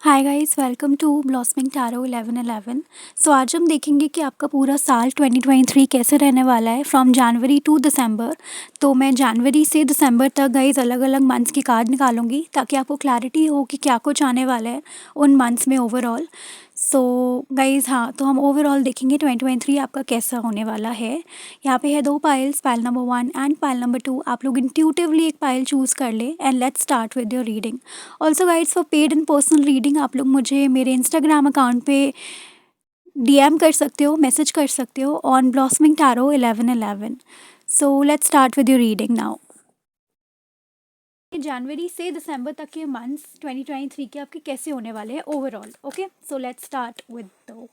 Hi guys, welcome to blossoming tarot 1111। So आज हम देखेंगे कि आपका पूरा साल 2023 कैसे रहने वाला है फ्रॉम जनवरी टू दिसंबर। तो मैं जनवरी से दिसंबर तक गाइस अलग अलग मंथ्स की कार्ड निकालूंगी ताकि आपको क्लैरिटी हो कि क्या कुछ आने वाला है उन मंथ्स में ओवरऑल। सो गाइस हाँ, तो हम ओवरऑल देखेंगे 2023 आपका कैसा होने वाला है। यहाँ पे है 2 piles, pile number 1 and pile number 2। आप लोग इंट्यूटिवली एक पाइल चूज़ कर ले and let's start with your reading. Also guides, for paid and personal reading आप लोग मुझे मेरे इंस्टाग्राम अकाउंट पे डीएम कर सकते हो, मैसेज कर सकते हो on blossoming tarot 1111। So let's start with your reading now. जनवरी से दिसंबर तक के मंथ्स 2023 के आपके कैसे होने वाले हैं overall. Okay, so let's start with the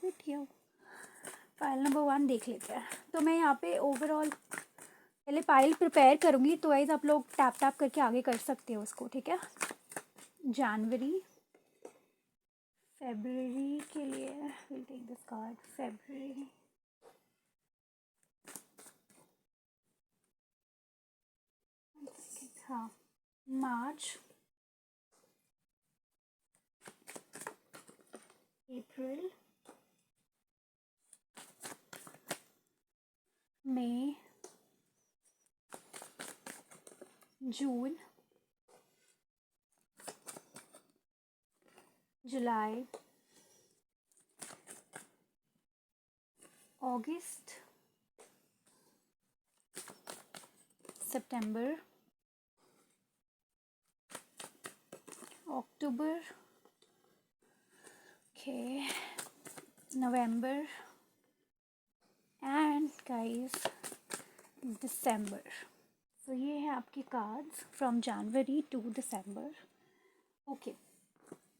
file number 1 देख लेते हैं। तो मैं यहाँ पे ओवरऑल पहले फाइल प्रिपेयर करूँगी, तो वाइज आप लोग टैप टैप करके आगे कर सकते हो उसको, ठीक है। जनवरी फेब्रुअरी के लिए will take this card. February, हाँ, मार्च, अप्रैल, मई, जून, जुलाई, अगस्त, सितंबर, अक्टूबर, ओके, नवंबर एंड गाइस दिसंबर। सो ये है आपके कार्ड्स फ्रॉम जनवरी टू दिसंबर। ओके,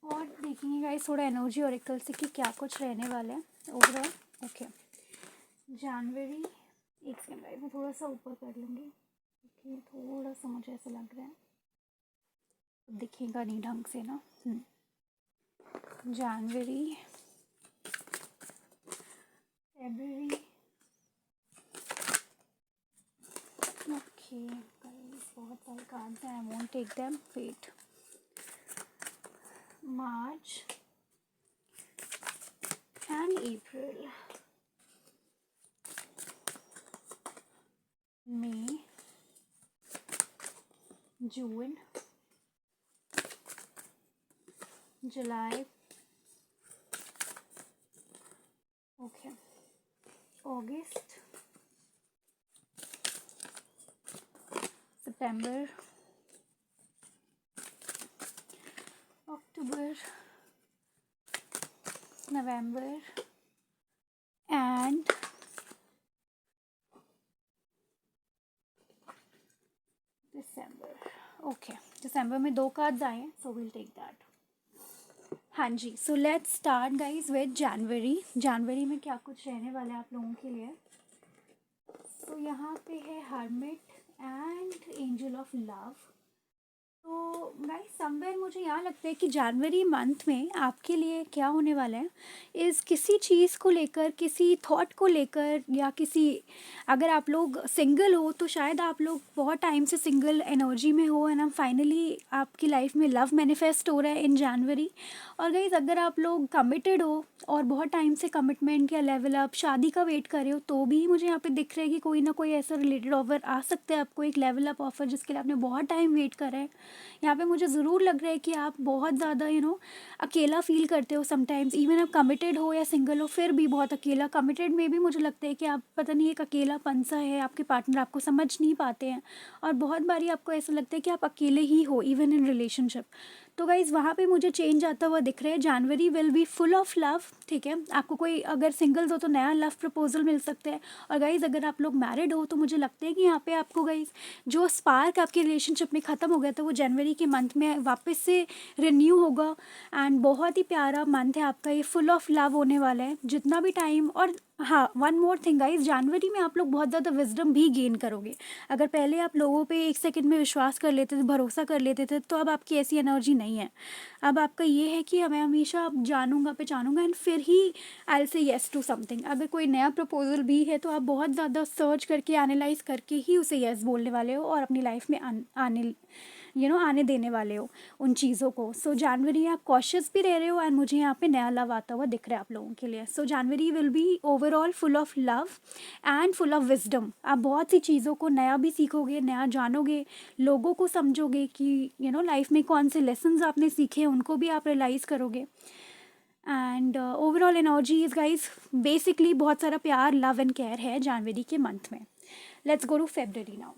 और देखेंगे गाइस थोड़ा एनर्जी ऑरेकल से कि क्या कुछ रहने वाला है ओवरऑल। ओके, जनवरी, एक सेकंड गाइस मैं थोड़ा सा ऊपर कर लूँगी क्योंकि थोड़ा सा मुझे ऐसा लग रहा है दिखेगा नहीं ढंग से ना। जनवरी, फेब्रुअरी, ओके गाइस बहुत सारे कार्ड्स हैं, I won't take them, wait. March and April, May, June, July, okay, August, September, October, November and December. Okay, दिसंबर में 2 कार्ड्स आए हैं, सो विल टेक दैट। हाँ जी, so let's start guys with January. जनवरी में क्या कुछ रहने वाला है आप लोगों के लिए। तो यहाँ पे है hermit and angel of love. तो गाइस समवेयर मुझे यहाँ लगता है कि जनवरी मंथ में आपके लिए क्या होने वाला है इस किसी चीज़ को लेकर, किसी थॉट को लेकर, या किसी, अगर आप लोग सिंगल हो तो शायद आप लोग बहुत टाइम से सिंगल एनर्जी में हो एंड फाइनली आपकी लाइफ में लव मैनिफेस्ट हो रहा है इन जनवरी। और गाइस अगर आप लोग कमिटेड हो और बहुत टाइम से कमिटमेंट या लेवल अप शादी का वेट कर रहे हो, तो भी मुझे यहाँ पे दिख रहा है कि कोई ना कोई ऐसा रिलेटेड ऑफर आ सकता है आपको, एक लेवल अप ऑफर जिसके लिए आपने बहुत टाइम वेट करा है। यहाँ पे मुझे ज़रूर लग रहा है कि आप बहुत ज़्यादा अकेला फील करते हो समटाइम्स, इवन आप कमिटेड हो या सिंगल हो फिर भी बहुत अकेला। कमिटेड में भी मुझे लगता है कि आप पता नहीं एक अकेलापन सा है, आपके पार्टनर आपको समझ नहीं पाते हैं और बहुत बारी आपको ऐसा लगता है कि आप अकेले ही हो इवन इन रिलेशनशिप। तो गाइज़ वहाँ पे मुझे चेंज आता हुआ दिख रहा है। जनवरी will B full of love, ठीक है। आपको कोई अगर सिंगल्स हो तो नया लव प्रपोजल मिल सकता है, और गाइज़ अगर आप लोग मैरिड हो तो मुझे लगता है कि यहाँ पे आपको गाइज़ जो स्पार्क आपके रिलेशनशिप में ख़त्म हो गया था वो जनवरी के मंथ में वापस से रिन्यू होगा। एंड बहुत ही प्यारा मंथ है आपका ये, फुल ऑफ लव होने वाला है जितना भी टाइम। और हाँ, वन मोर थिंग गाइज, जनवरी में आप लोग बहुत ज़्यादा विजडम भी गेन करोगे। अगर पहले आप लोगों पे एक सेकंड में विश्वास कर लेते थे, भरोसा कर लेते थे, तो अब आपकी ऐसी एनर्जी नहीं है। अब आपका ये है कि मैं हमेशा जानूंगा पहचानूंगा एंड फिर ही I will say yes to something. अगर कोई नया प्रपोजल भी है तो आप बहुत ज़्यादा सर्च करके एनालाइज करके ही उसे येस बोलने वाले हो और अपनी लाइफ में आने आने देने वाले हो उन चीज़ों को। सो जनवरी आप कॉशियस भी रह रहे हो, एंड मुझे यहाँ पे नया लव आता हुआ दिख रहा है आप लोगों के लिए। So January will be overall full of love and full of wisdom. आप बहुत सी चीज़ों को नया भी सीखोगे, नया जानोगे, लोगों को समझोगे कि लाइफ में कौन से लेसन्स आपने सीखे हैं उनको भी आप रियलाइज़ करोगे। And overall energy is guys basically बहुत सारा प्यार, लव एंड केयर है जनवरी के मंथ में। Let's go to February now.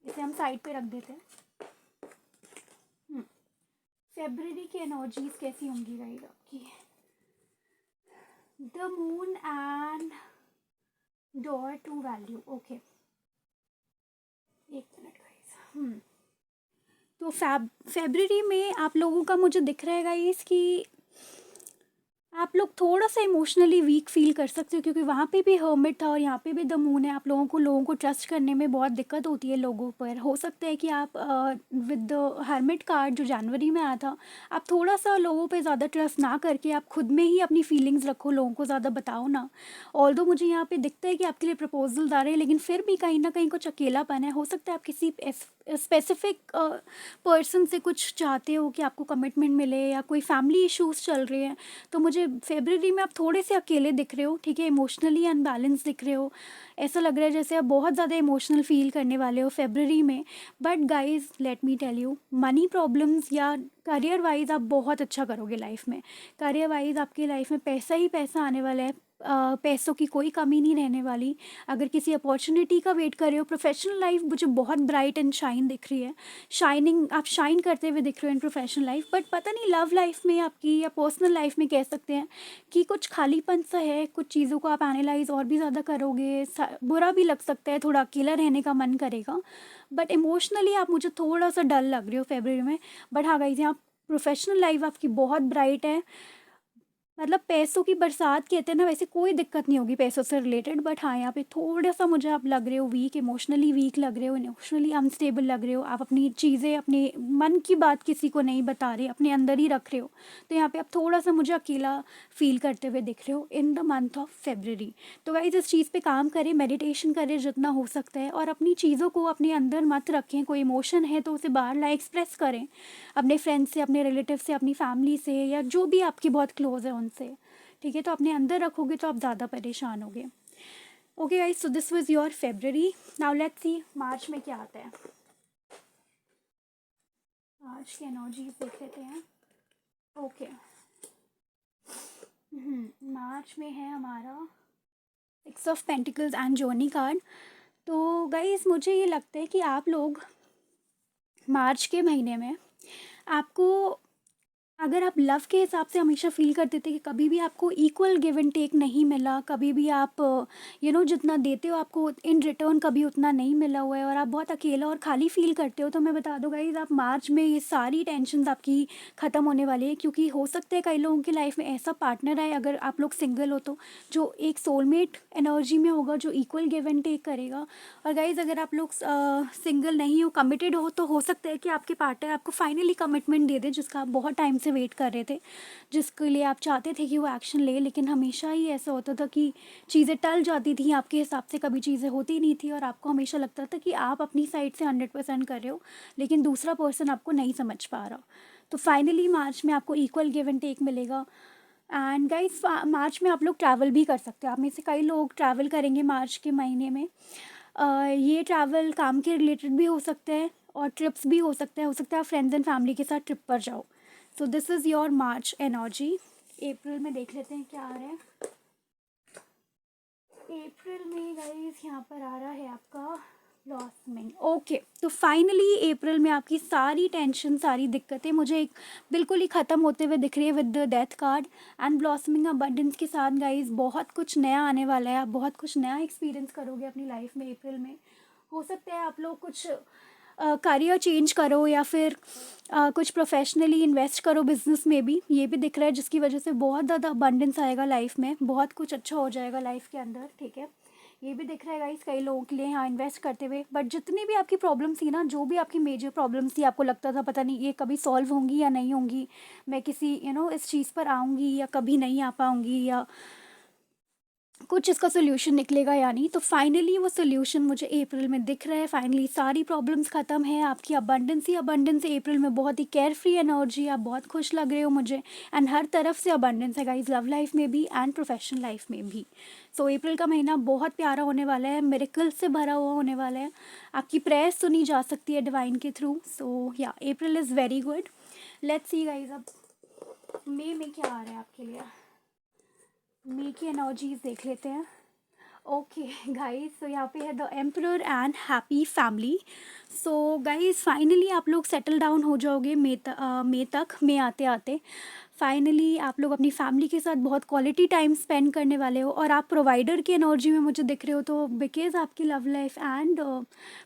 इसे हम साइड पे रख देते हैं। फेब्रवरी की एनर्जीज कैसी होंगी गाइज आपकी? The moon and door to value. Okay, एक मिनट गाइज। तो फेब्रवरी में आप लोगों का मुझे दिख रहा है गाइज कि आप लोग थोड़ा सा इमोशनली वीक फील कर सकते हो, क्योंकि वहाँ पे भी हर्मिट था और यहाँ पे भी द मून है। आप लोगों को ट्रस्ट करने में बहुत दिक्कत होती है लोगों पर। हो सकता है कि आप विद द हर्मिट कार्ड जो जनवरी में आया था, आप थोड़ा सा लोगों पे ज़्यादा ट्रस्ट ना करके आप खुद में ही अपनी फीलिंग्स रखो, लोगों को ज़्यादा बताओ ना। ऑल्दो मुझे यहाँ पे दिखता है कि आपके लिए प्रपोजल्स आ रहे हैं, लेकिन फिर भी कहीं ना कहीं कुछ अकेलापन है। हो सकता है आप किसी स्पेसिफिक पर्सन से कुछ चाहते हो कि आपको कमिटमेंट मिले, या कोई फैमिली इश्यूज चल रहे हैं। तो मुझे फेब्रवरी में आप थोड़े से अकेले दिख रहे हो, ठीक है, इमोशनली अनबैलेंस दिख रहे हो। ऐसा लग रहा है जैसे आप बहुत ज़्यादा इमोशनल फील करने वाले हो फेब्रवरी में। But guys let me tell you, money problems या करियर वाइज आप बहुत अच्छा करोगे लाइफ में। करियर वाइज आपकी लाइफ में पैसा ही पैसा आने वाला है। पैसों की कोई कमी नहीं रहने वाली। अगर किसी अपॉर्चुनिटी का वेट कर रहे हो, प्रोफेशनल लाइफ मुझे बहुत ब्राइट एंड शाइन दिख रही है। शाइनिंग, आप शाइन करते हुए दिख रहे हो इन प्रोफेशनल लाइफ। बट पता नहीं लव लाइफ में आपकी या पर्सनल लाइफ में कह सकते हैं कि कुछ खालीपन सा है। कुछ चीज़ों को आप एनालाइज और भी ज़्यादा करोगे, बुरा भी लग सकता है, थोड़ा अकेला रहने का मन करेगा। बट इमोशनली आप मुझे थोड़ा सा डल लग रहे हो फेब्रवरी में। बट हाँ गाइज, यहाँ प्रोफेशनल लाइफ आपकी बहुत ब्राइट है। मतलब पैसों की बरसात कहते हैं ना, वैसे कोई दिक्कत नहीं होगी पैसों से रिलेटेड। बट हाँ, यहाँ पे थोड़ा सा मुझे आप लग रहे हो वीक, इमोशनली वीक लग रहे हो, इमोशनली अनस्टेबल लग रहे हो। आप अपनी चीज़ें, अपने मन की बात किसी को नहीं बता रहे, अपने अंदर ही रख रहे हो। तो यहाँ पे आप थोड़ा सा मुझे अकेला फील करते हुए दिख रहे हो in the month of February. तो गाइस इस चीज़ पे काम करें, मेडिटेशन करें जितना हो सकता है, और अपनी चीज़ों को अपने अंदर मत रखें। कोई इमोशन है तो उसे बाहर ला एक्सप्रेस करें, अपने फ्रेंड्स से, अपने रिलेटिव से, अपनी फैमिली से, या जो भी आपकी बहुत क्लोज है उनसे, ठीक है। तो अपने अंदर रखोगे तो आप ज़्यादा परेशान होगे। Okay guys, so this was your February. Now let's see March में क्या आता है। मार्च की एनर्जी देख लेते हैं। ओके, मार्च में है हमारा 6 of pentacles and journey card. तो गाइस मुझे ये लगता है कि आप लोग मार्च के महीने में, आपको, अगर आप लव के हिसाब से हमेशा फील करते थे कि कभी भी आपको इक्वल गिव एंड टेक नहीं मिला, कभी भी आप जितना देते हो आपको इन रिटर्न कभी उतना नहीं मिला हुआ है, और आप बहुत अकेला और खाली फील करते हो, तो मैं बता दूँ गाइस, आप मार्च में ये सारी टेंशन आपकी ख़त्म होने वाली है। क्योंकि हो सकता है कई लोगों की लाइफ में ऐसा पार्टनर आए, अगर आप लोग सिंगल हो तो, जो एक सोलमेट एनर्जी में होगा, जो इक्वल गिव एंड टेक करेगा। और गाइज अगर आप लोग सिंगल नहीं हो, कमिटेड हो, तो हो सकता है कि आपके पार्टनर आपको फाइनली कमिटमेंट दे दे, जिसका आप बहुत टाइम से वेट कर रहे थे, जिसके लिए आप चाहते थे कि वो एक्शन ले। लेकिन हमेशा ही ऐसा होता था कि चीज़ें टल जाती थी आपके हिसाब से, कभी चीज़ें होती नहीं थी, और आपको हमेशा लगता था कि आप अपनी साइड से 100% कर रहे हो, लेकिन दूसरा पर्सन आपको नहीं समझ पा रहा। तो फाइनली मार्च में आपको इक्वल गिव एंड टेक मिलेगा। एंड गाइस मार्च में आप लोग ट्रैवल भी कर सकते हो। आप में से कई लोग ट्रैवल करेंगे मार्च के महीने में। ये ट्रैवल काम के रिलेटेड भी हो सकता है, और ट्रिप्स भी हो सकता है। आप फ्रेंड्स एंड फैमिली के साथ ट्रिप पर जाओ। So this is your March energy. अप्रैल में देख लेते हैं क्या आ रहा है। अप्रैल में गाइस यहाँ पर आ रहा है आपका ब्लॉसमिंग। ओके, तो फाइनली अप्रैल में आपकी सारी टेंशन, सारी दिक्कतें मुझे एक बिल्कुल ही ख़त्म होते हुए दिख रही है with the death card and blossoming abundance के साथ। गाइस बहुत कुछ नया आने वाला है, आप बहुत कुछ नया एक्सपीरियंस करोगे अपनी लाइफ में अप्रैल में। हो सकता है आप लोग कुछ करियर चेंज करो, या फिर कुछ प्रोफेशनली इन्वेस्ट करो बिजनेस में भी, ये भी दिख रहा है, जिसकी वजह से बहुत ज़्यादा अबंडेंस आएगा लाइफ में, बहुत कुछ अच्छा हो जाएगा लाइफ के अंदर, ठीक है। ये भी दिख रहा है गाइस कई लोगों के लिए, हाँ, इन्वेस्ट करते हुए। बट जितनी भी आपकी प्रॉब्लम्स थी ना, जो भी आपकी मेजर प्रॉब्लम्स थी, आपको लगता था पता नहीं ये कभी सॉल्व होंगी या नहीं होंगी, मैं किसी इस चीज़ पर आऊँगी या कभी नहीं आ पाऊँगी, या कुछ इसका सोल्यूशन निकलेगा या नहीं। तो फाइनली वो सोल्यूशन मुझे अप्रैल में दिख रहा है। फाइनली सारी प्रॉब्लम्स ख़त्म है, आपकी अबंडेंस ही अबंडेंस है। अप्रैल में बहुत ही केयर फ्री एनर्जी, आप बहुत खुश लग रहे हो मुझे, एंड हर तरफ से अबंडेंस है गाइज, लव लाइफ में भी एंड प्रोफेशनल लाइफ में भी। सो अप्रैल का महीना बहुत प्यारा होने वाला है, मिरेकल से भरा हुआ होने वाला है, आपकी प्रेयर सुनी जा सकती है डिवाइन के थ्रू। सो या April is very good. Let's see guys अब मई में क्या आ रहा है आपके लिए। मई की एनर्जीज देख लेते हैं। ओके गाइस, सो यहाँ पे है the emperor and happy family. So guys finally आप लोग सेटल डाउन हो जाओगे मई तक, मई आते आते फाइनली आप लोग अपनी फैमिली के साथ बहुत क्वालिटी टाइम स्पेंड करने वाले हो, और आप प्रोवाइडर की एनर्जी में मुझे दिख रहे हो। तो बिकॉज आपकी love life and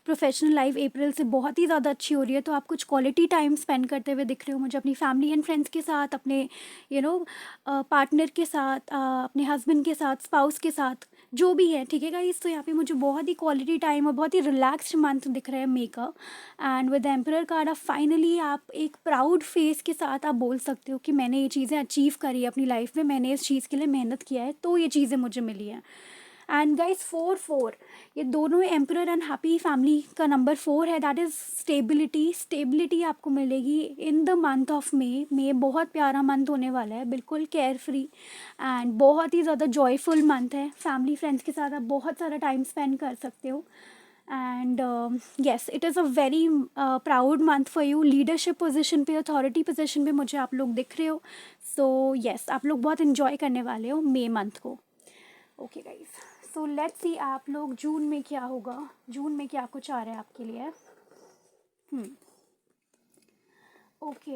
professional life अप्रैल से बहुत ही ज़्यादा अच्छी हो रही है, तो आप कुछ क्वालिटी टाइम स्पेंड करते हुए दिख रहे हो मुझे अपनी फैमिली एंड फ्रेंड्स के साथ, अपने पार्टनर के साथ, अपने हस्बैंड के साथ, स्पाउस के साथ, जो भी है। ठीक है गाइस, तो यहाँ पे मुझे बहुत ही क्वालिटी टाइम और बहुत ही रिलैक्स्ड मंथ दिख रहा है मई का। एंड विद एम्परर कार्ड आप फाइनली आप एक प्राउड फेस के साथ आप बोल सकते हो कि मैंने ये चीज़ें अचीव करी है अपनी लाइफ में, मैंने इस चीज़ के लिए मेहनत किया है, तो ये चीज़ें मुझे मिली हैं। एंड गाइस 4 4 ये दोनों एम्परर एंड हैप्पी फैमिली का नंबर 4 है, दैट इज़ स्टेबिलिटी। स्टेबिलिटी आपको मिलेगी in the month of May बहुत प्यारा मंथ होने वाला है, बिल्कुल केयर फ्री एंड बहुत ही ज़्यादा जॉयफुल मंथ है। फैमिली फ्रेंड्स के साथ आप बहुत सारा टाइम स्पेंड कर सकते हो। And yes, it is a very proud month for you. Leadership position पे, अथॉरिटी पोजीशन पे मुझे आप लोग दिख रहे हो। सो येस, आप लोग बहुत इन्जॉय करने वाले हो मई मंथ को। Okay guys, so let's see आप लोग जून में क्या होगा, जून में क्या कुछ आ रहा है आपके लिए। ओके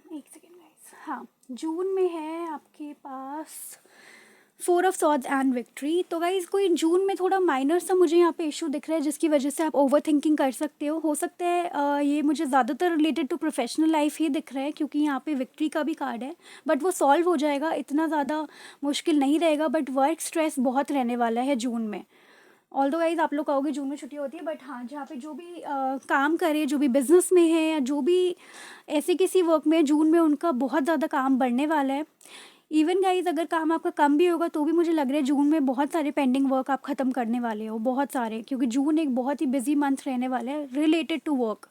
एक सेकेंड गाइज, हाँ जून में है आपके पास 4 ऑफ सॉर्ड्स एंड विक्ट्री। तो गाइज कोई जून में थोड़ा माइनर सा मुझे यहाँ पे इशू दिख रहा है, जिसकी वजह से आप ओवर थिंकिंग कर सकते हो सकता है ये मुझे ज़्यादातर रिलेटेड टू प्रोफेशनल लाइफ ही दिख रहा है, क्योंकि यहाँ पे विक्ट्री का भी कार्ड है, बट वो सॉल्व हो जाएगा, इतना ज़्यादा मुश्किल नहीं रहेगा। बट वर्क स्ट्रेस बहुत रहने वाला है जून में। ऑल्दो गाइज आप लोग कहोगे जून में छुट्टी होती है, बट हाँ जहाँ पे जो भी काम करे, जो भी बिजनेस में है या जो भी ऐसे किसी वर्क में, जून में उनका बहुत ज़्यादा काम बढ़ने वाला है। इवन गाइज अगर काम आपका कम भी होगा तो भी मुझे लग रहा है जून में बहुत सारे पेंडिंग वर्क आप ख़त्म करने वाले हो, बहुत सारे, क्योंकि जून एक बहुत ही बिजी मंथ रहने वाला है रिलेटेड टू वर्क।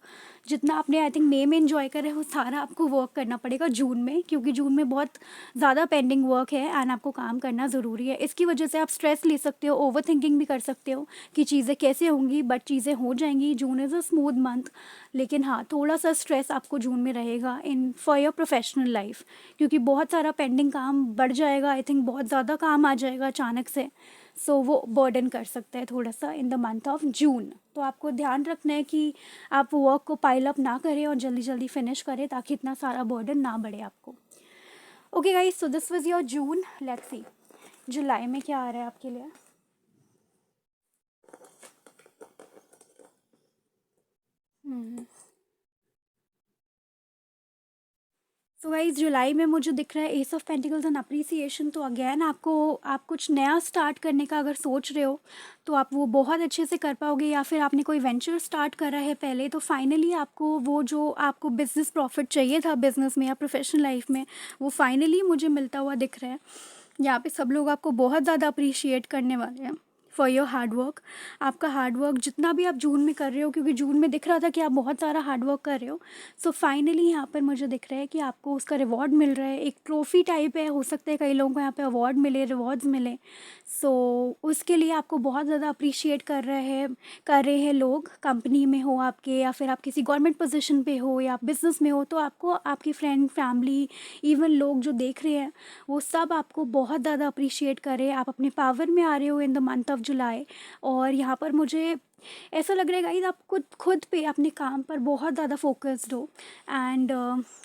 जितना आपने आई थिंक मई में इन्जॉय करे वो सारा आपको वर्क करना पड़ेगा जून में, क्योंकि जून में बहुत ज़्यादा पेंडिंग वर्क है एंड आपको काम करना ज़रूरी है। इसकी वजह से आप स्ट्रेस ले सकते हो, ओवर थिंकिंग भी कर सकते हो कि चीज़ें कैसे होंगी, बट चीज़ें हो जाएंगी। जून इज़ अ स्मूथ मंथ, लेकिन हाँ थोड़ा सा स्ट्रेस आपको जून में रहेगा in for your professional life, क्योंकि बहुत सारा पेंडिंग काम बढ़ जाएगा। आई थिंक बहुत ज़्यादा काम आ जाएगा अचानक से, सो वो बर्डन कर सकता है थोड़ा सा इन द मंथ ऑफ जून। तो आपको ध्यान रखना है कि आप वर्क को पाइल अप ना करें और जल्दी जल्दी फिनिश करें, ताकि इतना सारा बर्डन ना बढ़े आपको। Okay guys, so this was your June. Let's see जुलाई में क्या आ रहा है आपके लिए। सो गाइस जुलाई में मुझे दिख रहा है S of pentacles and appreciation. तो अगेन आपको, आप कुछ नया स्टार्ट करने का अगर सोच रहे हो तो आप वो बहुत अच्छे से कर पाओगे, या फिर आपने कोई वेंचर स्टार्ट करा है पहले, तो फाइनली आपको वो जो आपको बिजनेस प्रॉफिट चाहिए था बिजनेस में या प्रोफेशनल लाइफ में, वो फाइनली मुझे मिलता हुआ दिख रहा है। यहाँ पे सब लोग आपको बहुत ज़्यादा अप्रिशिएट करने वाले हैं फॉर योर हार्ड वर्क। आपका हार्ड वर्क जितना भी आप जून में कर रहे हो, क्योंकि जून में दिख रहा था कि आप बहुत सारा हार्ड वर्क कर रहे हो, सो फाइनली यहाँ पर मुझे दिख रहा है कि आपको उसका रिवॉर्ड मिल रहा है। एक ट्रॉफी टाइप है, हो सकता है कई लोगों को यहाँ पे अवार्ड मिले, रिवॉर्ड्स मिले। सो उसके लिए आपको बहुत ज़्यादा अप्रिशिएट कर रहे हैं लोग, कंपनी में हो आपके, या फिर आप किसी गवर्नमेंट पोजीशन पे हो या बिजनेस में हो, तो आपको आपकी फ्रेंड, फैमिली, इवन लोग जो देख रहे हैं वो सब आपको बहुत ज़्यादा अप्रिशिएट करें। आप अपने पावर में आ रहे हो इन द मंथ ऑफ जुलाई। और यहाँ पर मुझे ऐसा लग रहा है गाइस आप खुद खुद पे, अपने काम पर बहुत ज़्यादा फोकस्ड हो एंड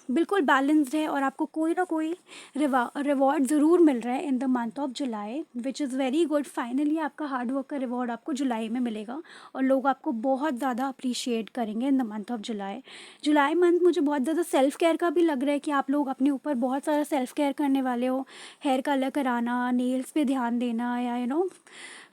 बिल्कुल बैलेंस्ड है, और आपको कोई ना कोई रिवॉर्ड ज़रूर मिल रहा है इन the month of July, which is very good. Finally आपका हार्ड वर्क का रिवॉर्ड आपको जुलाई में मिलेगा, और लोग आपको बहुत ज़्यादा अप्रिशिएट करेंगे इन the month of July. July month मुझे बहुत ज़्यादा सेल्फ केयर का भी लग रहा है कि आप लोग अपने ऊपर बहुत सारा सेल्फ केयर करने वाले हो। हेयर कलर कराना, नेल्स पे ध्यान देना, या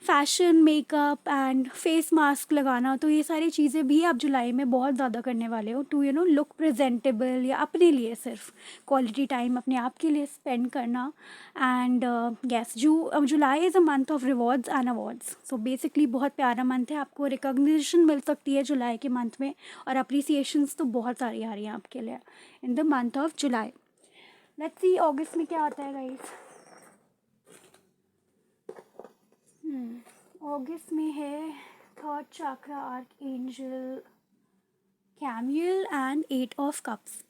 fashion, makeup and face mask mask लगाना, तो ये सारी चीज़ें भी आप जुलाई में बहुत ज़्यादा करने वाले हो टू लुक प्रेजेंटेबल, या अपने लिए सिर्फ क्वालिटी टाइम अपने आप के लिए स्पेंड करना। And yes, July is a month of rewards and awards. So basically बहुत प्यारा मंथ है, आपको रिकॉग्निशन मिल सकती है जुलाई के मंथ में, और अप्रिसिएशंस तो बहुत सारी आ रही हैं आपके लिए in the month of July. Let's see अगस्त में क्या आता है गाइस। अगस्त में है third chakra archangel Camael and 8 of cups.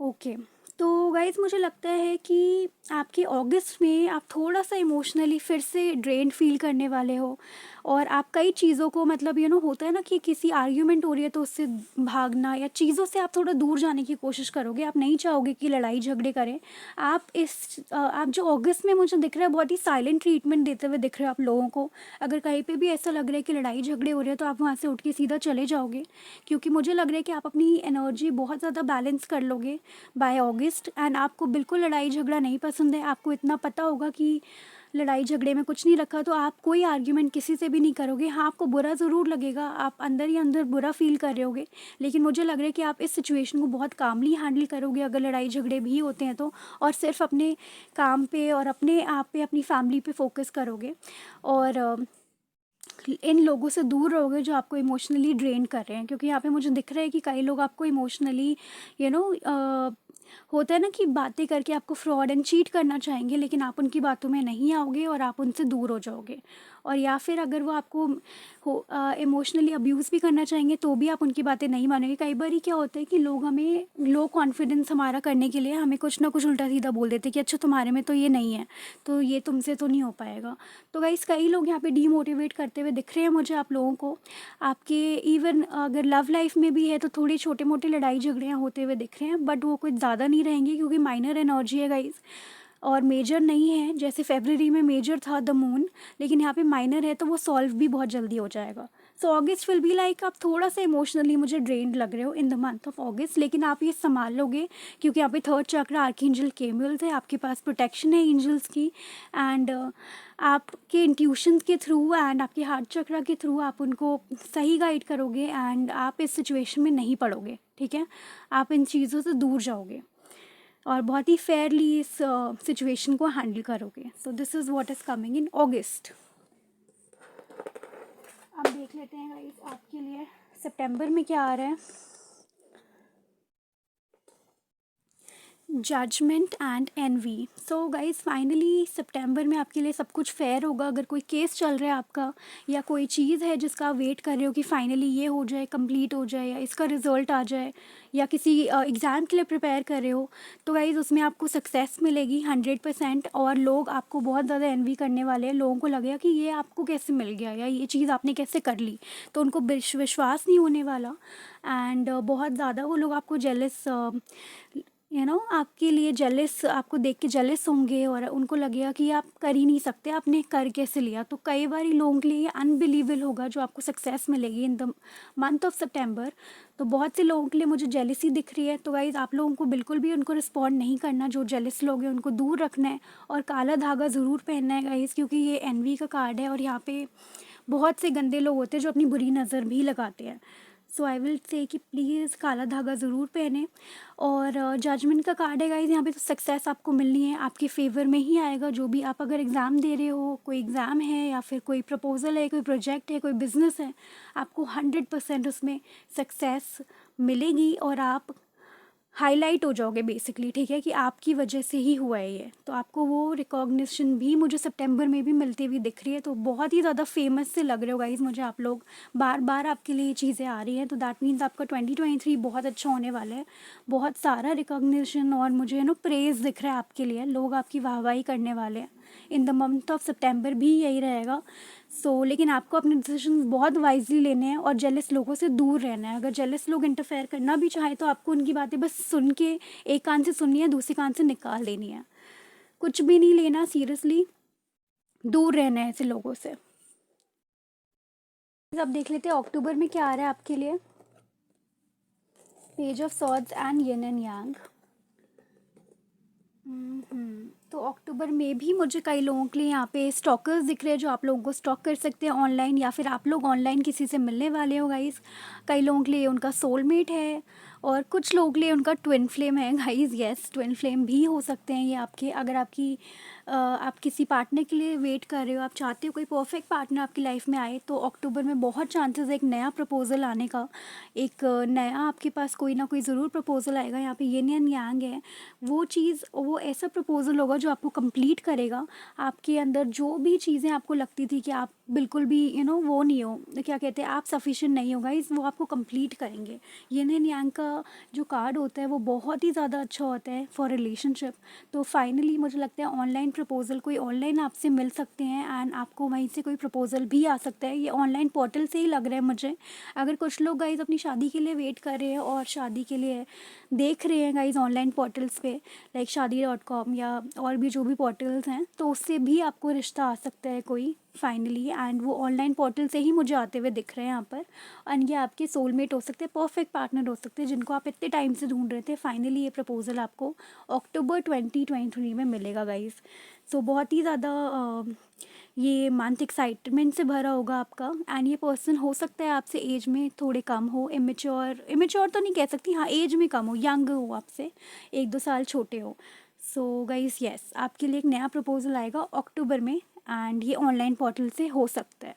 Okay, तो गाइज़ मुझे लगता है कि आपके अगस्त में आप थोड़ा सा इमोशनली फिर से ड्रेन फील करने वाले हो, और आप कई चीज़ों को मतलब होता है ना कि किसी आर्ग्यूमेंट हो रही है तो उससे भागना, या चीज़ों से आप थोड़ा दूर जाने की कोशिश करोगे, आप नहीं चाहोगे कि लड़ाई झगड़े करें। आप जो अगस्त में मुझे दिख रहा है बहुत ही साइलेंट ट्रीटमेंट देते हुए दिख रहे हो आप लोगों को। अगर कहीं पे भी ऐसा लग रहा है कि लड़ाई झगड़े हो रहे हैं तो आप वहाँ से उठ के सीधा चले जाओगे, क्योंकि मुझे लग रहा है कि आप अपनी एनर्जी बहुत ज़्यादा बैलेंस कर लोगे बाय अगस्त। एंड आपको बिल्कुल लड़ाई झगड़ा नहीं पसंद है, आपको इतना पता होगा कि लड़ाई झगड़े में कुछ नहीं रखा, तो आप कोई आर्ग्यूमेंट किसी से भी नहीं करोगे। हाँ, आपको बुरा ज़रूर लगेगा, आप अंदर ही अंदर बुरा फील कर रहे होगे, लेकिन मुझे लग रहा है कि आप इस सिचुएशन को बहुत कामली हैंडल करोगे अगर लड़ाई झगड़े भी होते हैं तो, और सिर्फ अपने काम पे और अपने आप पे, अपनी फैमिली पे फोकस करोगे, और इन लोगों से दूर रहोगे जो आपको इमोशनली ड्रेन कर रहे हैं। क्योंकि यहाँ पे मुझे दिख रहा है कि कई लोग आपको इमोशनली यू नो होता है ना कि बातें करके आपको फ्रॉड एंड चीट करना चाहेंगे, लेकिन आप उनकी बातों में नहीं आओगे और आप उनसे दूर हो जाओगे। और या फिर अगर वो आपको इमोशनली अब्यूज़ भी करना चाहेंगे तो भी आप उनकी बातें नहीं मानोगे। कई बार ही क्या होता है कि लोग हमें लो कॉन्फिडेंस हमारा करने के लिए हमें कुछ ना कुछ उल्टा सीधा बोल देते हैं कि अच्छा तुम्हारे में तो ये नहीं है, तो ये तुमसे तो नहीं हो पाएगा। तो गाइस कई लोग यहाँ पे डीमोटिवेट करते हुए दिख रहे हैं मुझे आप लोगों को। आपके इवन अगर लव लाइफ में भी है तो थोड़ी छोटे मोटे लड़ाई झगड़ियाँ होते हुए दिख रहे हैं, बट वो कुछ ज़्यादा नहीं रहेंगी क्योंकि माइनर एनर्जी है गाइस, और मेजर नहीं है। जैसे फेब्रुअरी में मेजर था द मून, लेकिन यहाँ पे माइनर है, तो वो सॉल्व भी बहुत जल्दी हो जाएगा। सो अगस्त विल बी लाइक आप थोड़ा सा इमोशनली मुझे ड्रेन्ड लग रहे हो इन द मंथ ऑफ अगस्त, लेकिन आप ये संभाल लोगे क्योंकि यहाँ पे थर्ड चक्र आर्कएंजल केमियल है, आपके पास प्रोटेक्शन है एंजल्स की। एंड आपके इंट्यूशन के थ्रू एंड आपके हार्ट चक्र के थ्रू आप उनको सही गाइड करोगे, एंड आप इस सिचुएशन में नहीं पड़ोगे, ठीक है। आप इन चीज़ों से दूर जाओगे और बहुत ही फेयरली इस सिचुएशन को हैंडल करोगे। So this is what is coming in August. अब देख लेते हैं गाइस आपके लिए सितंबर में क्या आ रहा है। Judgement and envy. So guys finally सितंबर में आपके लिए सब कुछ फेयर होगा। अगर कोई केस चल रहा है आपका, या कोई चीज़ है जिसका आप वेट कर रहे हो कि फाइनली ये हो जाए, कंप्लीट हो जाए, या इसका रिजल्ट आ जाए, या किसी एग्ज़ाम के लिए प्रिपेयर कर रहे हो, तो गाइस उसमें आपको सक्सेस मिलेगी 100%। और लोग आपको बहुत ज़्यादा एनवी करने वाले हैं। लोगों को लगेगा कि ये आपको कैसे मिल गया, या ये चीज़ आपने कैसे कर ली, तो उनको विश्वास नहीं होने वाला। एंड बहुत ज़्यादा वो लोग आपको जेलस आपके लिए जेलस, आपको देख के जेलस होंगे, और उनको लगेगा कि आप कर ही नहीं सकते, आपने कर कैसे लिया। तो कई बार लोगों के लिए ये अनबिलीवेबल होगा जो आपको सक्सेस मिलेगी इन द मंथ ऑफ सितंबर। तो बहुत से लोगों के लिए मुझे जेलसी दिख रही है। तो गाइज आप लोगों को बिल्कुल भी उनको रिस्पॉन्ड नहीं करना, जो जेलस लोग हैं उनको दूर रखना है, और काला धागा ज़रूर पहनना है गाइज, क्योंकि ये एनवी का कार्ड है और यहाँ पे बहुत से गंदे लोग होते हैं जो अपनी बुरी नज़र भी लगाते हैं। सो आई विल से कि प्लीज़ काला धागा ज़रूर पहने। और जजमेंट का कार्ड है गाइज, यहाँ पे तो सक्सेस आपको मिलनी है, आपके फेवर में ही आएगा। जो भी आप अगर एग्ज़ाम दे रहे हो, कोई एग्ज़ाम है या फिर कोई प्रपोज़ल है, कोई प्रोजेक्ट है, कोई बिज़नेस है, आपको 100% उसमें सक्सेस मिलेगी, और आप हाईलाइट हो जाओगे बेसिकली, ठीक है, कि आपकी वजह से ही हुआ है ये। तो आपको वो रिकॉग्निशन भी मुझे सितंबर में भी मिलती हुई दिख रही है। तो बहुत ही ज़्यादा फेमस से लग रहे हो गाइज मुझे आप लोग, बार बार आपके लिए ये चीज़ें आ रही हैं। तो दैट मीन्स आपका 2023 बहुत अच्छा होने वाला है। बहुत सारा रिकॉग्निशन और मुझे प्रेज़ दिख रहा है आपके लिए, लोग आपकी वाहवाही करने वाले हैं। इन द मंथ ऑफ सितंबर भी यही रहेगा। लेकिन आपको अपने डिसीजन बहुत वाइजली लेने हैं और जेलस लोगों से दूर रहना है। अगर जेलस लोग इंटरफेयर करना भी चाहे तो आपको उनकी बातें बस सुन के एक कान से सुननी है, दूसरे कान से निकाल देनी है, कुछ भी नहीं लेना सीरियसली, दूर रहना है ऐसे लोगों से। अब देख लेते हैं अक्टूबर में क्या आ रहा है आपके लिए। Page of swords and yin and yang. तो अक्टूबर में भी मुझे कई लोगों के लिए यहाँ पे स्टॉकर्स दिख रहे हैं जो आप लोगों को स्टॉक कर सकते हैं ऑनलाइन, या फिर आप लोग ऑनलाइन किसी से मिलने वाले हो गाइस। कई लोगों के लिए उनका सोलमेट है, और कुछ लोगों के लिए उनका ट्विन फ्लेम है गाइस। यस, ट्विन फ्लेम भी हो सकते हैं ये आपके। अगर आप किसी पार्टनर के लिए वेट कर रहे हो, आप चाहते हो कोई परफेक्ट पार्टनर आपकी लाइफ में आए, तो अक्टूबर में बहुत चांसेस है एक नया प्रपोजल आने का। एक नया आपके पास कोई ना कोई ज़रूर प्रपोजल आएगा। यहाँ पे यिन एंड यांग है। वो ऐसा प्रपोजल होगा जो आपको कंप्लीट करेगा। आपके अंदर जो भी चीज़ें आपको लगती थी कि आप बिल्कुल भी वो नहीं हो, क्या कहते हैं, आप सफिशिएंट नहीं हो गाइस, वो आपको कंप्लीट करेंगे। यिन एंड यांग का जो कार्ड होता है वो बहुत ही ज़्यादा अच्छा होता है फॉर रिलेशनशिप। तो फाइनली मुझे लगता है ऑनलाइन प्रपोजल, कोई ऑनलाइन आपसे मिल सकते हैं एंड आपको वहीं से कोई प्रपोजल भी आ सकता है। ये ऑनलाइन पोर्टल से ही लग रहा है मुझे। अगर कुछ लोग गाइज अपनी शादी के लिए वेट कर रहे हैं और शादी के लिए देख रहे हैं गाइज ऑनलाइन पोर्टल्स पे, लाइक शादी.com या और भी जो भी पोर्टल्स हैं, तो उससे भी आपको रिश्ता आ सकता है कोई फाइनली। एंड वो ऑनलाइन पोर्टल से ही मुझे आते हुए दिख रहे हैं यहाँ पर। एंड ये आपके सोलमेट हो सकते हैं, परफेक्ट पार्टनर हो सकते हैं, जिनको आप इतने टाइम से ढूंढ रहे थे। फाइनली ये प्रपोजल आपको अक्टूबर 2023 में मिलेगा गाइज। सो बहुत ही ज़्यादा ये मंथ एक्साइटमेंट से भरा होगा आपका। एंड ये पर्सन हो सकता है आपसे एज में थोड़े कम हो, इमेच्योर तो नहीं कह सकती, हाँ एज में कम हो, यंग हो, आपसे 1-2 साल छोटे हो। सो गाइस यस, आपके लिए एक नया प्रपोजल आएगा अक्टूबर में, एंड ये ऑनलाइन पोर्टल से हो सकता है।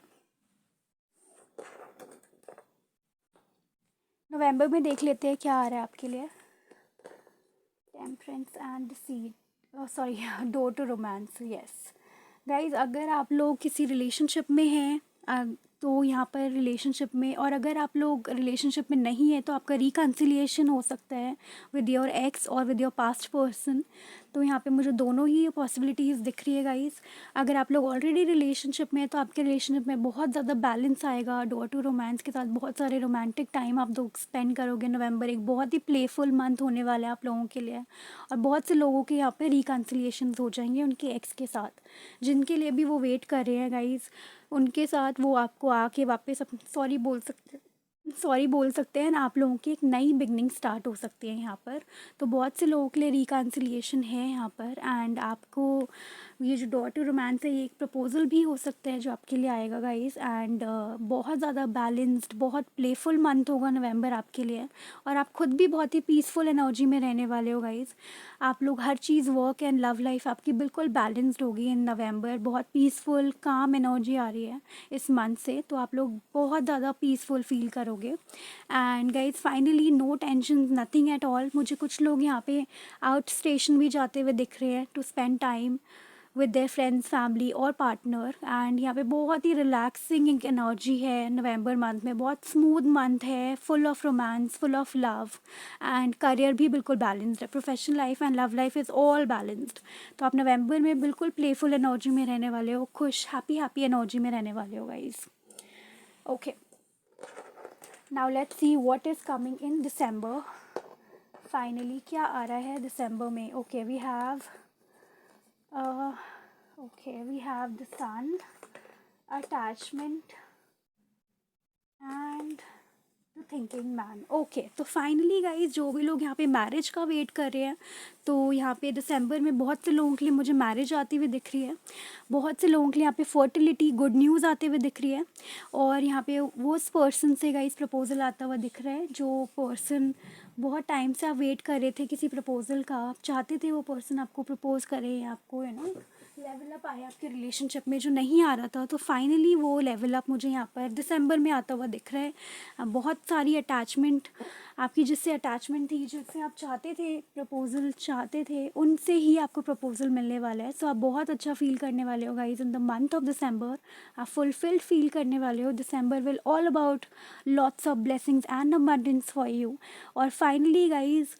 नवंबर में देख लेते हैं क्या आ रहा है आपके लिए। Temperance and deceit, sorry, door to romance. Yes guys, अगर आप लोग किसी रिलेशनशिप में हैं तो यहाँ पर रिलेशनशिप में, और अगर आप लोग रिलेशनशिप में नहीं है तो आपका रिकन्सिलिएशन हो सकता है विद योर एक्स और विद योर पास्ट पर्सन। तो यहाँ पे मुझे दोनों ही पॉसिबिलिटीज़ दिख रही है गाइज। अगर आप लोग ऑलरेडी रिलेशनशिप में है तो आपके रिलेशनशिप में बहुत ज़्यादा बैलेंस आएगा, डोर टू रोमांस के साथ बहुत सारे रोमांटिक टाइम आप लोग स्पेंड करोगे। नवंबर एक बहुत ही प्लेफुल मंथ होने वाला है आप लोगों के लिए, और बहुत से लोगों के यहाँ पे रिकन्सिलिएशंस हो जाएंगे उनके एक्स के साथ, जिनके लिए भी वो वेट कर रहे हैं गाइज। उनके साथ वो आपको आके वापस सॉरी बोल सकते हैं, आप लोगों की एक नई बिगनिंग स्टार्ट हो सकती है यहाँ पर। तो बहुत से लोगों के लिए रिकन्सिलिएशन है यहाँ पर। एंड आपको ये जो डोर टू रोमांस है, ये एक प्रपोजल भी हो सकता है जो आपके लिए आएगा गाइस। एंड बहुत ज़्यादा बैलेंस्ड, बहुत प्लेफुल मंथ होगा नवंबर आपके लिए, और आप खुद भी बहुत ही पीसफुल एनर्जी में रहने वाले हो गाइस। आप लोग हर चीज़, वर्क एंड लव लाइफ आपकी बिल्कुल बैलेंस्ड होगी इन नवंबर। बहुत पीसफुल काम एनर्जी आ रही है इस मंथ से, तो आप लोग बहुत ज़्यादा पीसफुल फील करोगे। And guys finally no tension, nothing at all. मुझे कुछ लोग यहाँ पे आउट स्टेशन भी जाते हुए दिख रहे हैं to spend time with their friends, family और पार्टनर। एंड यहाँ पे बहुत ही रिलैक्सिंग एक एनर्जी है नवंबर मंथ में। बहुत स्मूथ मंथ है, full of romance, full of love. And career भी बिल्कुल बैलेंस्ड है, professional life and love life is all balanced. तो आप नवंबर में बिल्कुल प्लेफुल एनर्जी में रहने वाले हो, खुश हैप्पी एनर्जी में रहने वाले हो guys. Okay, now let's see what is coming in December. Finally क्या आ रहा है दिसंबर में। Okay, we have the sun, attachment and the thinking man. Okay, तो फाइनली गाइज, जो भी लोग यहाँ पे मैरिज का वेट कर रहे हैं, तो यहाँ पे दिसंबर में बहुत से लोगों के लिए मुझे मैरिज आती हुई दिख रही है। बहुत से लोगों के लिए यहाँ पे फर्टिलिटी, गुड न्यूज़ आते हुए दिख रही है। और यहाँ पे वो उस पर्सन से गाइज प्रपोजल आता हुआ दिख रहा है, जो पर्सन बहुत टाइम से आप वेट कर रहे थे किसी प्रपोजल का। आप चाहते थे वो पर्सन आपको प्रपोज करे, आपको लेवल अप आए आपके रिलेशनशिप में जो नहीं आ रहा था। तो फाइनली वो लेवल अप मुझे यहाँ पर दिसंबर में आता हुआ दिख रहा है। बहुत सारी अटैचमेंट आपकी, जिससे अटैचमेंट थी, जिससे आप चाहते थे, प्रपोजल चाहते थे, उनसे ही आपको प्रपोजल मिलने वाला है। सो आप बहुत अच्छा फील करने वाले हो guys in the month of December. आप फुलफिल्ड फील करने वाले हो। December will all about lots of blessings and abundance for you. और फाइनली गाइज,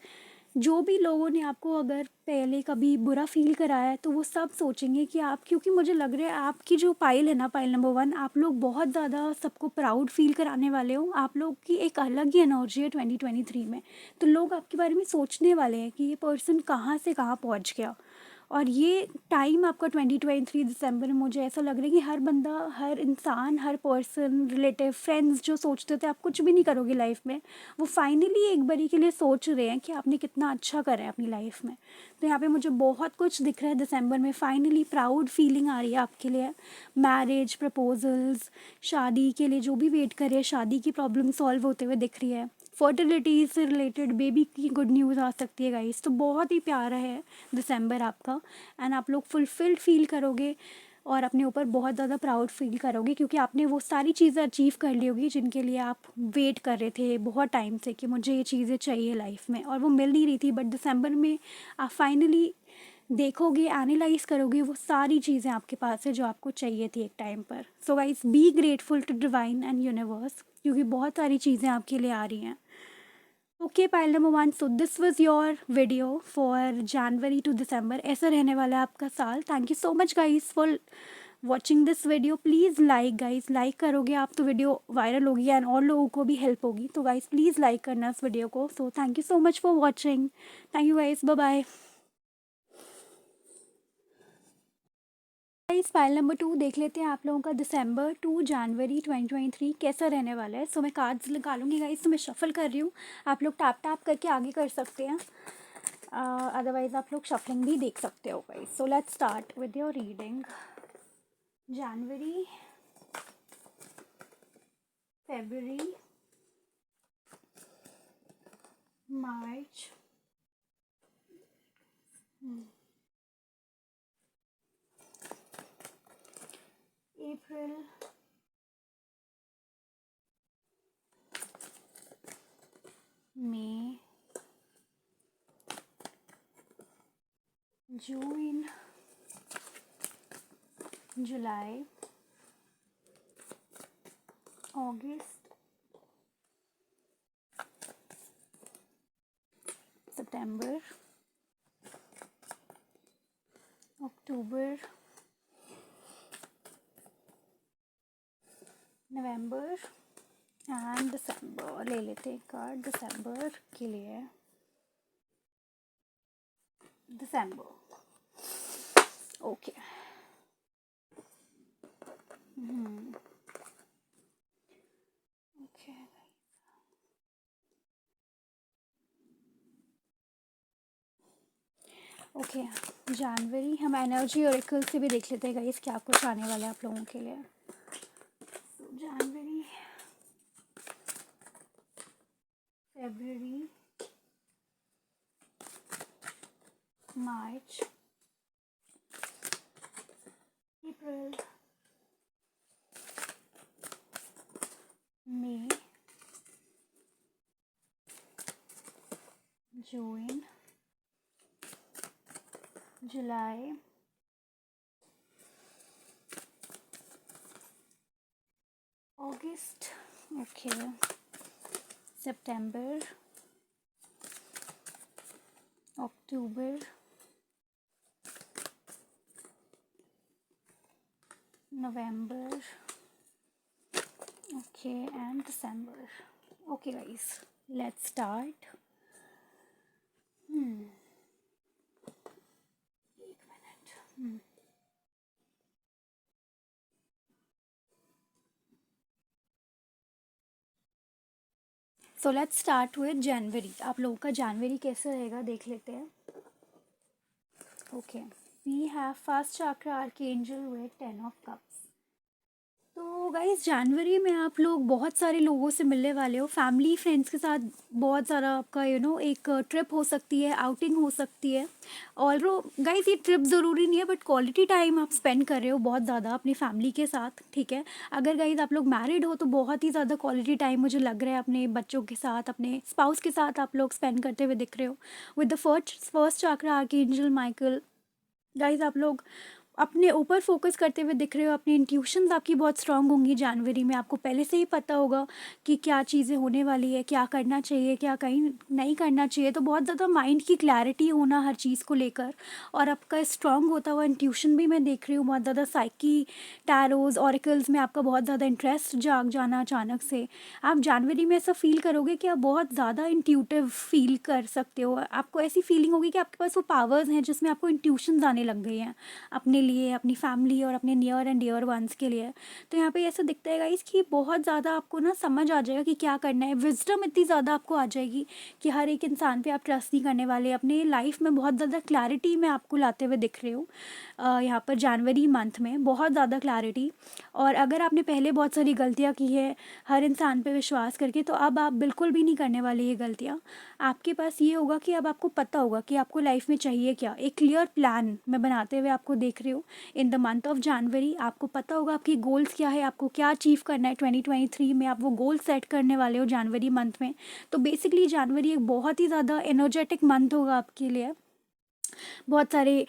जो भी लोगों ने आपको अगर पहले कभी बुरा फील कराया है, तो वो सब सोचेंगे कि आप, क्योंकि मुझे लग रहा है आपकी जो पाइल है ना, पाइल नंबर 1, आप लोग बहुत ज़्यादा सबको प्राउड फील कराने वाले हो। आप लोग की एक अलग ही एनर्जी है 2023 में। तो लोग आपके बारे में सोचने वाले हैं कि ये पर्सन कहाँ से कहाँ पहुँच गया। और ये टाइम आपका 2023 दिसंबर में, मुझे ऐसा लग रहा है कि हर बंदा, हर इंसान, हर पर्सन, रिलेटिव, फ्रेंड्स जो सोचते थे आप कुछ भी नहीं करोगे लाइफ में, वो फाइनली एक बारी के लिए सोच रहे हैं कि आपने कितना अच्छा करा है अपनी लाइफ में। तो यहाँ पे मुझे बहुत कुछ दिख रहा है दिसंबर में, फाइनली प्राउड फीलिंग आ रही है आपके लिए। मैरिज प्रपोजल्स, शादी के लिए जो भी वेट कर रहे हैं, शादी की प्रॉब्लम सॉल्व होते हुए दिख रही है। फर्टिलिटी से रिलेटेड बेबी की गुड न्यूज़ आ सकती है गाइस। तो बहुत ही प्यारा है दिसंबर आपका, एंड आप लोग फुलफिल्ड फील करोगे और अपने ऊपर बहुत ज़्यादा प्राउड फील करोगे, क्योंकि आपने वो सारी चीज़ें अचीव कर ली होगी जिनके लिए आप वेट कर रहे थे बहुत टाइम से कि मुझे ये चीज़ें चाहिए लाइफ में, और वो मिल नहीं रही थी। बट दिसंबर में आप फाइनली देखोगे, एनालाइज करोगे, वो सारी चीज़ें आपके पास है जो आपको चाहिए थी एक टाइम पर। So guys, be grateful to divine and universe, क्योंकि बहुत सारी चीज़ें आपके लिए आ रही हैं। Okay, pile number 1, so this was your video for January to December. ऐसा रहने वाला है आपका साल। Thank you so much guys for watching this video. Please like guys, like करोगे आप तो वीडियो वायरल होगी एंड और लोगों को भी हेल्प होगी। तो गाइस प्लीज़ लाइक करना इस वीडियो को। So thank you so much for watching. Thank you guys, bye bye. इस फाइल नंबर 2 देख लेते हैं आप लोगों का दिसंबर टू जनवरी 2023 कैसा रहने वाला है। सो मैं कार्ड्स निकालूंगी गाइस, तो मैं शफल कर रही हूँ। आप लोग टैप टैप करके आगे कर सकते हैं, अदरवाइज आप लोग शफलिंग भी देख सकते हो guys. So let's start with your reading. January, February, March, April, May, June, July, August, September, October, November and December. ले लेते हैं कार्ड दिसंबर के लिए। December, okay. Okay okay, January hmm energy oracle से भी देख लेते हैं गाइस क्या कुछ आने वाला है आप लोगों के लिए। January, February, March, April, May, June, July, August, okay, September, October, November, okay and December. Okay guys, let's start. एक minute. So let's start with January. आप लोगों का जनवरी कैसे रहेगा देख लेते हैं। Okay, we have first chakra archangel with 10 of cups. तो गाइस जनवरी में आप लोग बहुत सारे लोगों से मिलने वाले हो, फैमिली फ्रेंड्स के साथ बहुत सारा आपका एक ट्रिप हो सकती है, आउटिंग हो सकती है। और गाइस ये ट्रिप ज़रूरी नहीं है, बट क्वालिटी टाइम आप स्पेंड कर रहे हो बहुत ज़्यादा अपनी फैमिली के साथ, ठीक है। अगर गाइस आप लोग मैरिड हो तो बहुत ही ज़्यादा क्वालिटी टाइम मुझे लग रहा है अपने बच्चों के साथ, अपने स्पाउस के साथ आप लोग स्पेंड करते हुए दिख रहे हो। With the first chakra archangel Michael, guys आप लोग अपने ऊपर फोकस करते हुए दिख रहे हो, अपनी इंट्यूशंस आपकी बहुत स्ट्रांग होंगी जनवरी में। आपको पहले से ही पता होगा कि क्या चीज़ें होने वाली है, क्या करना चाहिए, क्या कहीं नहीं करना चाहिए। तो बहुत ज़्यादा माइंड की क्लैरिटी होना हर चीज़ को लेकर, और आपका स्ट्रांग होता हुआ इंट्यूशन भी मैं देख रही हूँ। बहुत ज़्यादा साइकी, टैरोज, ऑरिकल्स में आपका बहुत ज़्यादा इंटरेस्ट जाग जाना अचानक से। आप जनवरी में ऐसा फील करोगे कि आप बहुत ज़्यादा इंट्यूटिव फील कर सकते हो। आपको ऐसी फीलिंग होगी कि आपके पास वो पावर्स हैं जिसमें आपको इंट्यूशंस आने लग गई हैं अपने लिए, अपनी फैमिली और अपने नियर एंड डियर वंस के लिए। तो यहाँ पे ऐसा दिखता है गाइस कि बहुत ज़्यादा आपको ना समझ आ जाएगा कि क्या करना है। विजडम इतनी ज़्यादा आपको आ जाएगी कि हर एक इंसान पे आप ट्रस्ट नहीं करने वाले। अपने लाइफ में बहुत ज़्यादा क्लैरिटी में आपको लाते हुए दिख रहे हो यहाँ पर जनवरी मंथ में, बहुत ज़्यादा क्लैरिटी। और अगर आपने पहले बहुत सारी गलतियाँ की है हर इंसान पे विश्वास करके, तो अब आप बिल्कुल भी नहीं करने वाले ये गलतियाँ। आपके पास ये होगा कि अब आपको पता होगा कि आपको लाइफ में चाहिए क्या। एक क्लियर प्लान में बनाते हुए आपको देख रहे हो इन द मंथ ऑफ जनवरी। आपको पता होगा आपकी गोल्स क्या है, आपको क्या अचीव करना है 2023 में। आप वो गोल सेट करने वाले हो जनवरी मंथ में। तो बेसिकली जनवरी एक बहुत ही ज़्यादा एनर्जेटिक मंथ होगा आपके लिए। बहुत सारे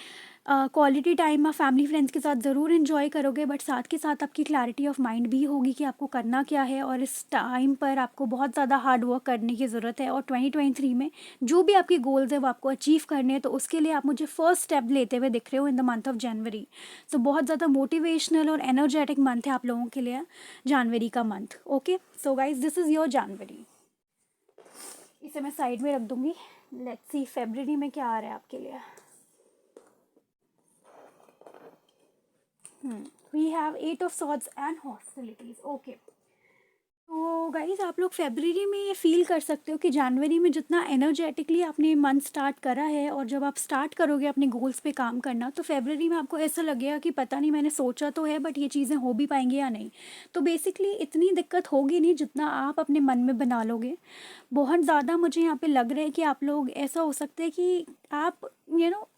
क्वालिटी टाइम आप फैमिली फ्रेंड्स के साथ ज़रूर इन्जॉय करोगे, बट साथ के साथ आपकी क्लैरिटी ऑफ माइंड भी होगी कि आपको करना क्या है। और इस टाइम पर आपको बहुत ज़्यादा हार्ड वर्क करने की ज़रूरत है। और 2023 में जो भी आपके गोल्स है वो आपको अचीव करने हैं। तो उसके लिए आप मुझे फर्स्ट स्टेप लेते हुए दिख रहे हो in the month of January. So बहुत ज़्यादा मोटिवेशनल और एनर्जेटिक मंथ है आप लोगों के लिए जनवरी का month. Okay, so guys this is your January. इसे मैं साइड में रख दूँगी। लेट्स सी फेब्रवरी में क्या आ रहा है आपके लिए। We have 8 of swords and hostilities. Okay, तो गाइज आप लोग फेब्रवरी में ये फील कर सकते हो कि जनवरी में जितना एनर्जेटिकली आपने मंथ स्टार्ट करा है, और जब आप स्टार्ट करोगे अपने गोल्स पे काम करना, तो फेब्रवरी में आपको ऐसा लगेगा कि पता नहीं मैंने सोचा तो है बट ये चीज़ें हो भी पाएंगी या नहीं। तो बेसिकली इतनी दिक्कत होगी नहीं जितना आप अपने मन में बना लोगे। बहुत ज़्यादा मुझे यहाँ पे लग रहा है कि आप लोग, ऐसा हो सकता है कि आप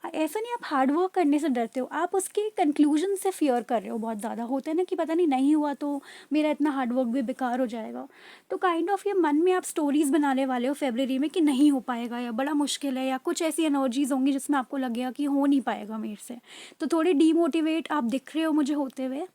ऐसा नहीं, आप हार्ड वर्क करने से डरते हो, आप उसके कंक्लूजन से फियर कर रहे हो। बहुत ज़्यादा होता है ना कि पता नहीं हुआ तो मेरा इतना हार्ड वर्क भी बेकार हो जाएगा। तो काइंड ऑफ ये मन में आप स्टोरीज बनाने वाले हो फेब्रवरी में कि नहीं हो पाएगा, या बड़ा मुश्किल है, या कुछ ऐसी एनर्जीज होंगी जिसमें आपको लगेगा कि हो नहीं पाएगा मेरे से। तो थोड़े डीमोटिवेट आप दिख रहे हो मुझे होते हुए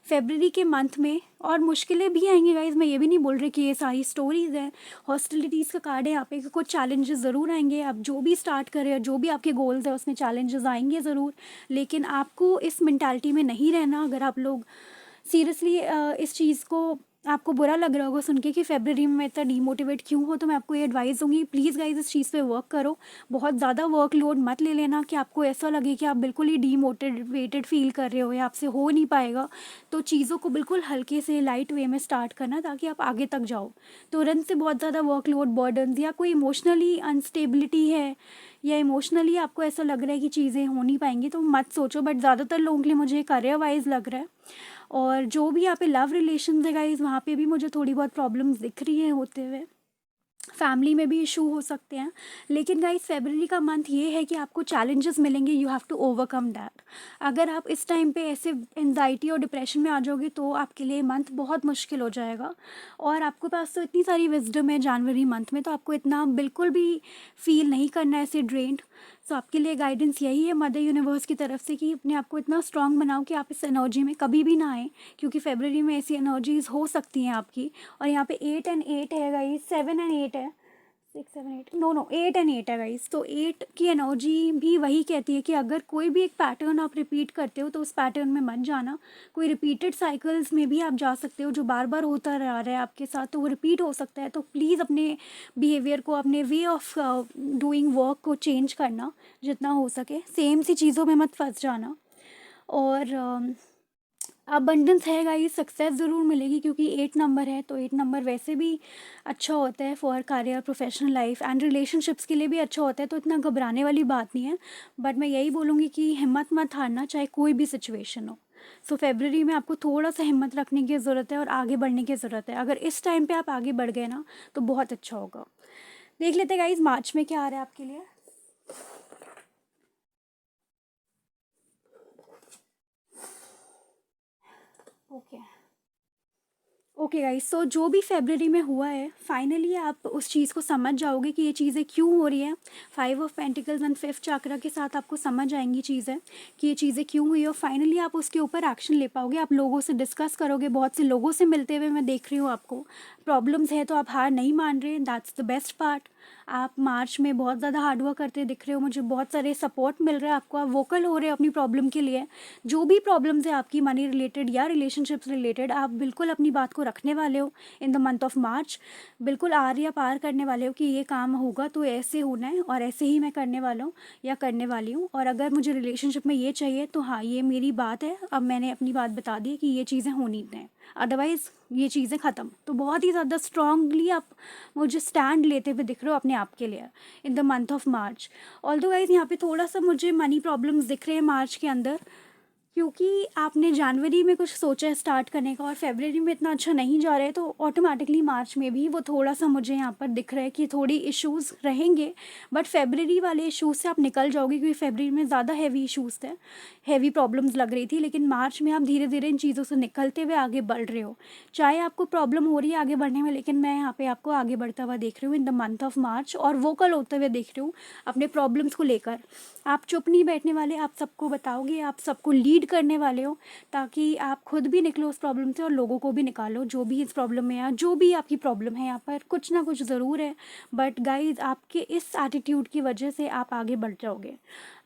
फेब्रवरी के मंथ में। और मुश्किलें भी आएंगी गाइज, मैं ये भी नहीं बोल रही कि ये सारी स्टोरीज़ हैं। हॉस्टिलिटीज़ का कार्ड है यहाँ पे कि कुछ चैलेंजेस ज़रूर आएंगे। आप जो भी स्टार्ट करें, जो भी आपके गोल्स है उसमें चैलेंजेस आएंगे ज़रूर। लेकिन आपको इस मेंटालिटी में नहीं रहना। अगर आप लोग सीरियसली इस चीज़ को, आपको बुरा लग रहा होगा सुन के कि फेब्रवरी में मैं इतना डीमोटिवेट क्यों हो, तो मैं आपको ये एडवाइस दूंगी, प्लीज़ गाइज इस चीज़ पे वर्क करो। बहुत ज़्यादा वर्कलोड मत ले लेना कि आपको ऐसा लगे कि आप बिल्कुल ही डीमोटिवेटेड फील कर रहे हो या आपसे हो नहीं पाएगा। तो चीज़ों को बिल्कुल हल्के से लाइट वे में स्टार्ट करना ताकि आप आगे तक जाओ। तुरंत से बहुत ज़्यादा वर्कलोड, बर्डन, या कोई इमोशनली अनस्टेबिलिटी है, या इमोशनली आपको ऐसा लग रहा है कि चीज़ें हो नहीं पाएंगी, तो मत सोचो। बट ज़्यादातर लोगों के लिए मुझे करियर वाइज लग रहा है। और जो भी यहाँ पे लव रिलेशन है गाइज, वहाँ पे भी मुझे थोड़ी बहुत प्रॉब्लम्स दिख रही हैं होते हुए। फैमिली में भी इशू हो सकते हैं। लेकिन गाइस फेब्रवरी का मंथ ये है कि आपको चैलेंजेस मिलेंगे, you have to overcome that. अगर आप इस टाइम पे ऐसे एंजाइटी और डिप्रेशन में आ जाओगे तो आपके लिए मंथ बहुत मुश्किल हो जाएगा। और आपके पास तो इतनी सारी विजडम है जनवरी मंथ में, तो आपको इतना बिल्कुल भी फील नहीं करना है ऐसे ड्रेन्ड। सो आपके लिए गाइडेंस यही है मदर यूनिवर्स की तरफ से कि अपने आप को इतना स्ट्रांग बनाओ कि आप इस एनर्जी में कभी भी ना आए, क्योंकि फेब्रवरी में ऐसी एनर्जीज हो सकती हैं आपकी। और यहाँ पे 8 एंड 8 है गाइस, 7 एंड 8 है, 6 7 8, नो 8 एंड 8 है गाइस। तो 8 की एनर्जी भी वही कहती है कि अगर कोई भी एक पैटर्न आप रिपीट करते हो तो उस पैटर्न में मत जाना। कोई रिपीटेड साइकिल्स में भी आप जा सकते हो जो बार बार होता रह रहा है आपके साथ, तो वो रिपीट हो सकता है। तो प्लीज़ अपने बिहेवियर को, अपने वे ऑफ डूइंग वर्क को चेंज करना जितना हो सके। सेम सी चीज़ों में मत फंस जाना। और अबंडेंस है गाइस, सक्सेस ज़रूर मिलेगी क्योंकि 8 नंबर है। तो 8 नंबर वैसे भी अच्छा होता है for career, professional life and relationships के लिए भी अच्छा होता है। तो इतना घबराने वाली बात नहीं है। बट मैं यही बोलूँगी कि हिम्मत मत हारना, चाहे कोई भी सिचुएशन हो। सो फेब्रवरी में आपको थोड़ा सा हिम्मत रखने की ज़रूरत है और आगे बढ़ने की ज़रूरत है। अगर इस टाइम पे आप आगे बढ़ गए ना तो बहुत अच्छा होगा। देख लेते गाइस मार्च में क्या आ रहा है आपके लिए। ओके, ओके गाइस, सो जो भी फेब्रवरी में हुआ है फाइनली आप उस चीज़ को समझ जाओगे कि ये चीज़ें क्यों हो रही हैं। 5 ऑफ पेंटिकल्स एंड 5th चक्र के साथ आपको समझ आएंगी चीज़ें कि ये चीज़ें क्यों हुई, और फाइनली आप उसके ऊपर एक्शन ले पाओगे। आप लोगों से डिस्कस करोगे, बहुत से लोगों से मिलते हुए मैं देख रही हूँ आपको प्रॉब्लम्स है तो आप हार नहीं मान रहे, दैट्स द बेस्ट पार्ट। आप मार्च में बहुत ज़्यादा हार्डवर्क करते दिख रहे हो, मुझे बहुत सारे सपोर्ट मिल रहा है आपको, आप वोकल हो रहे हो अपनी प्रॉब्लम के लिए। जो भी प्रॉब्लम्स है आपकी मनी रिलेटेड या रिलेशनशिप्स रिलेटेड, आप बिल्कुल अपनी बात को रखने वाले हो in the month of March. बिल्कुल आर या पार करने वाले हो कि ये काम होगा तो ऐसे होना है और ऐसे ही मैं करने वाला हूँ या करने वाली हूँ, और अगर मुझे रिलेशनशिप में ये चाहिए तो हाँ ये मेरी बात है, अब मैंने अपनी बात बता दी कि ये चीज़ें होनी हैं, अदरवाइज़ ये चीज़ें ख़त्म। तो बहुत ही ज़्यादा स्ट्रांगली आप मुझे स्टैंड लेते हुए दिख रहे हो अपने आप के लिए in the month of March. Although guys यहाँ पे थोड़ा सा मुझे मनी प्रॉब्लम्स दिख रहे हैं मार्च के अंदर, क्योंकि आपने जनवरी में कुछ सोचा है स्टार्ट करने का और फेब्रवरी में इतना अच्छा नहीं जा रहा है, तो ऑटोमेटिकली मार्च में भी वो थोड़ा सा मुझे यहाँ पर दिख रहा है कि थोड़ी इश्यूज़ रहेंगे। बट फेब्रवरी वाले इश्यूज़ से आप निकल जाओगे, क्योंकि फेब्रवरी में ज़्यादा हैवी इश्यूज़ थे, हैवी प्रॉब्लम्स लग रही थी, लेकिन मार्च में आप धीरे धीरे इन चीज़ों से निकलते हुए आगे बढ़ रहे हो। चाहे आपको प्रॉब्लम हो रही है आगे बढ़ने में, लेकिन मैं यहाँ पे आपको आगे बढ़ता हुआ देख रही हूँ इन द मंथ ऑफ मार्च, और वोकल होते हुए देख रही हूँ अपने प्रॉब्लम्स को लेकर। आप चुप नहीं बैठने वाले, आप सबको बताओगे, आप सबको लीड करने वाले हो, ताकि आप खुद भी निकलो उस प्रॉब्लम से और लोगों को भी निकालो जो भी इस प्रॉब्लम में है, जो भी आपकी प्रॉब्लम है। यहाँ पर कुछ ना कुछ ज़रूर है, बट गाइज आपके इस एटीट्यूड की वजह से आप आगे बढ़ जाओगे।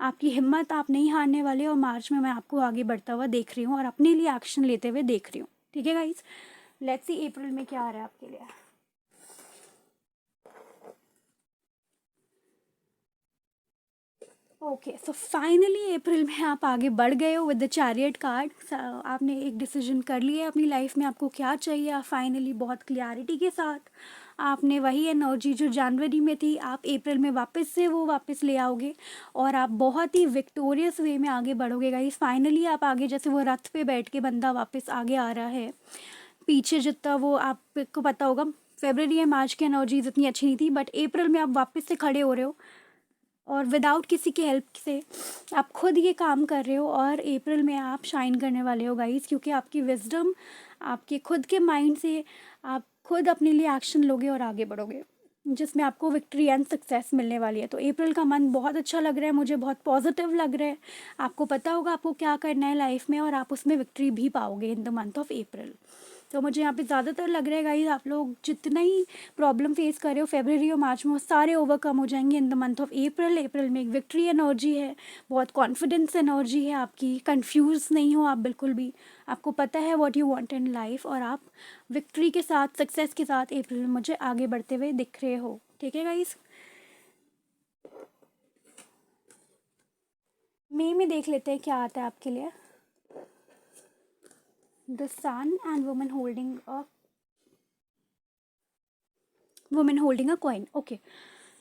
आपकी हिम्मत, आप नहीं हारने वाले, और मार्च में मैं आपको आगे बढ़ता हुआ देख रही हूँ और अपने लिए एक्शन लेते हुए देख रही हूँ। ठीक है गाइज, लेट्स सी अप्रैल में क्या आ रहा है आपके लिए। ओके, सो फाइनली अप्रैल में आप आगे बढ़ गए हो विद द चैरियट कार्ड। आपने एक डिसीजन कर लिया है अपनी लाइफ में, आपको क्या चाहिए। आप फाइनली बहुत क्लियरिटी के साथ आपने वही एनर्जी जो जनवरी में थी, आप अप्रैल में वापस से वो वापस ले आओगे, और आप बहुत ही विक्टोरियस वे में आगे बढ़ोगे गाइस। फाइनली आप आगे, जैसे वो रथ पे बैठ के बंदा वापस आगे आ रहा है, पीछे जितना वो आपको पता होगा फेब्रवरी या मार्च की एनर्जीज इतनी अच्छी नहीं थी, बट अप्रैल में आप वापस से खड़े हो रहे हो और विदाउट किसी की हेल्प से आप खुद ये काम कर रहे हो, और अप्रैल में आप शाइन करने वाले हो गाइस, क्योंकि आपकी विजडम, आपके खुद के माइंड से आप खुद अपने लिए एक्शन लोगे और आगे बढ़ोगे, जिसमें आपको विक्ट्री एंड सक्सेस मिलने वाली है। तो अप्रैल का मंथ बहुत अच्छा लग रहा है मुझे, बहुत पॉजिटिव लग रहा है। आपको पता होगा आपको क्या करना है लाइफ में, और आप उसमें विक्ट्री भी पाओगे इन द मंथ ऑफ अप्रैल। तो मुझे यहाँ पे ज़्यादातर लग रहा है गाइस, आप लोग जितना ही प्रॉब्लम फेस कर रहे हो फेब्रवरी और मार्च में, वो सारे ओवरकम हो जाएंगे in the month of April. अप्रैल में एक विक्ट्री एनर्जी है, बहुत कॉन्फिडेंस एनर्जी है आपकी, कंफ्यूज नहीं हो आप बिल्कुल भी, आपको पता है what you want in life, और आप विक्ट्री के साथ, सक्सेस के साथ अप्रैल में मुझे आगे बढ़ते हुए दिख रहे हो। ठीक है गाइस, मई में देख लेते हैं क्या आता है आपके लिए। The sun and women holding a coin. Okay,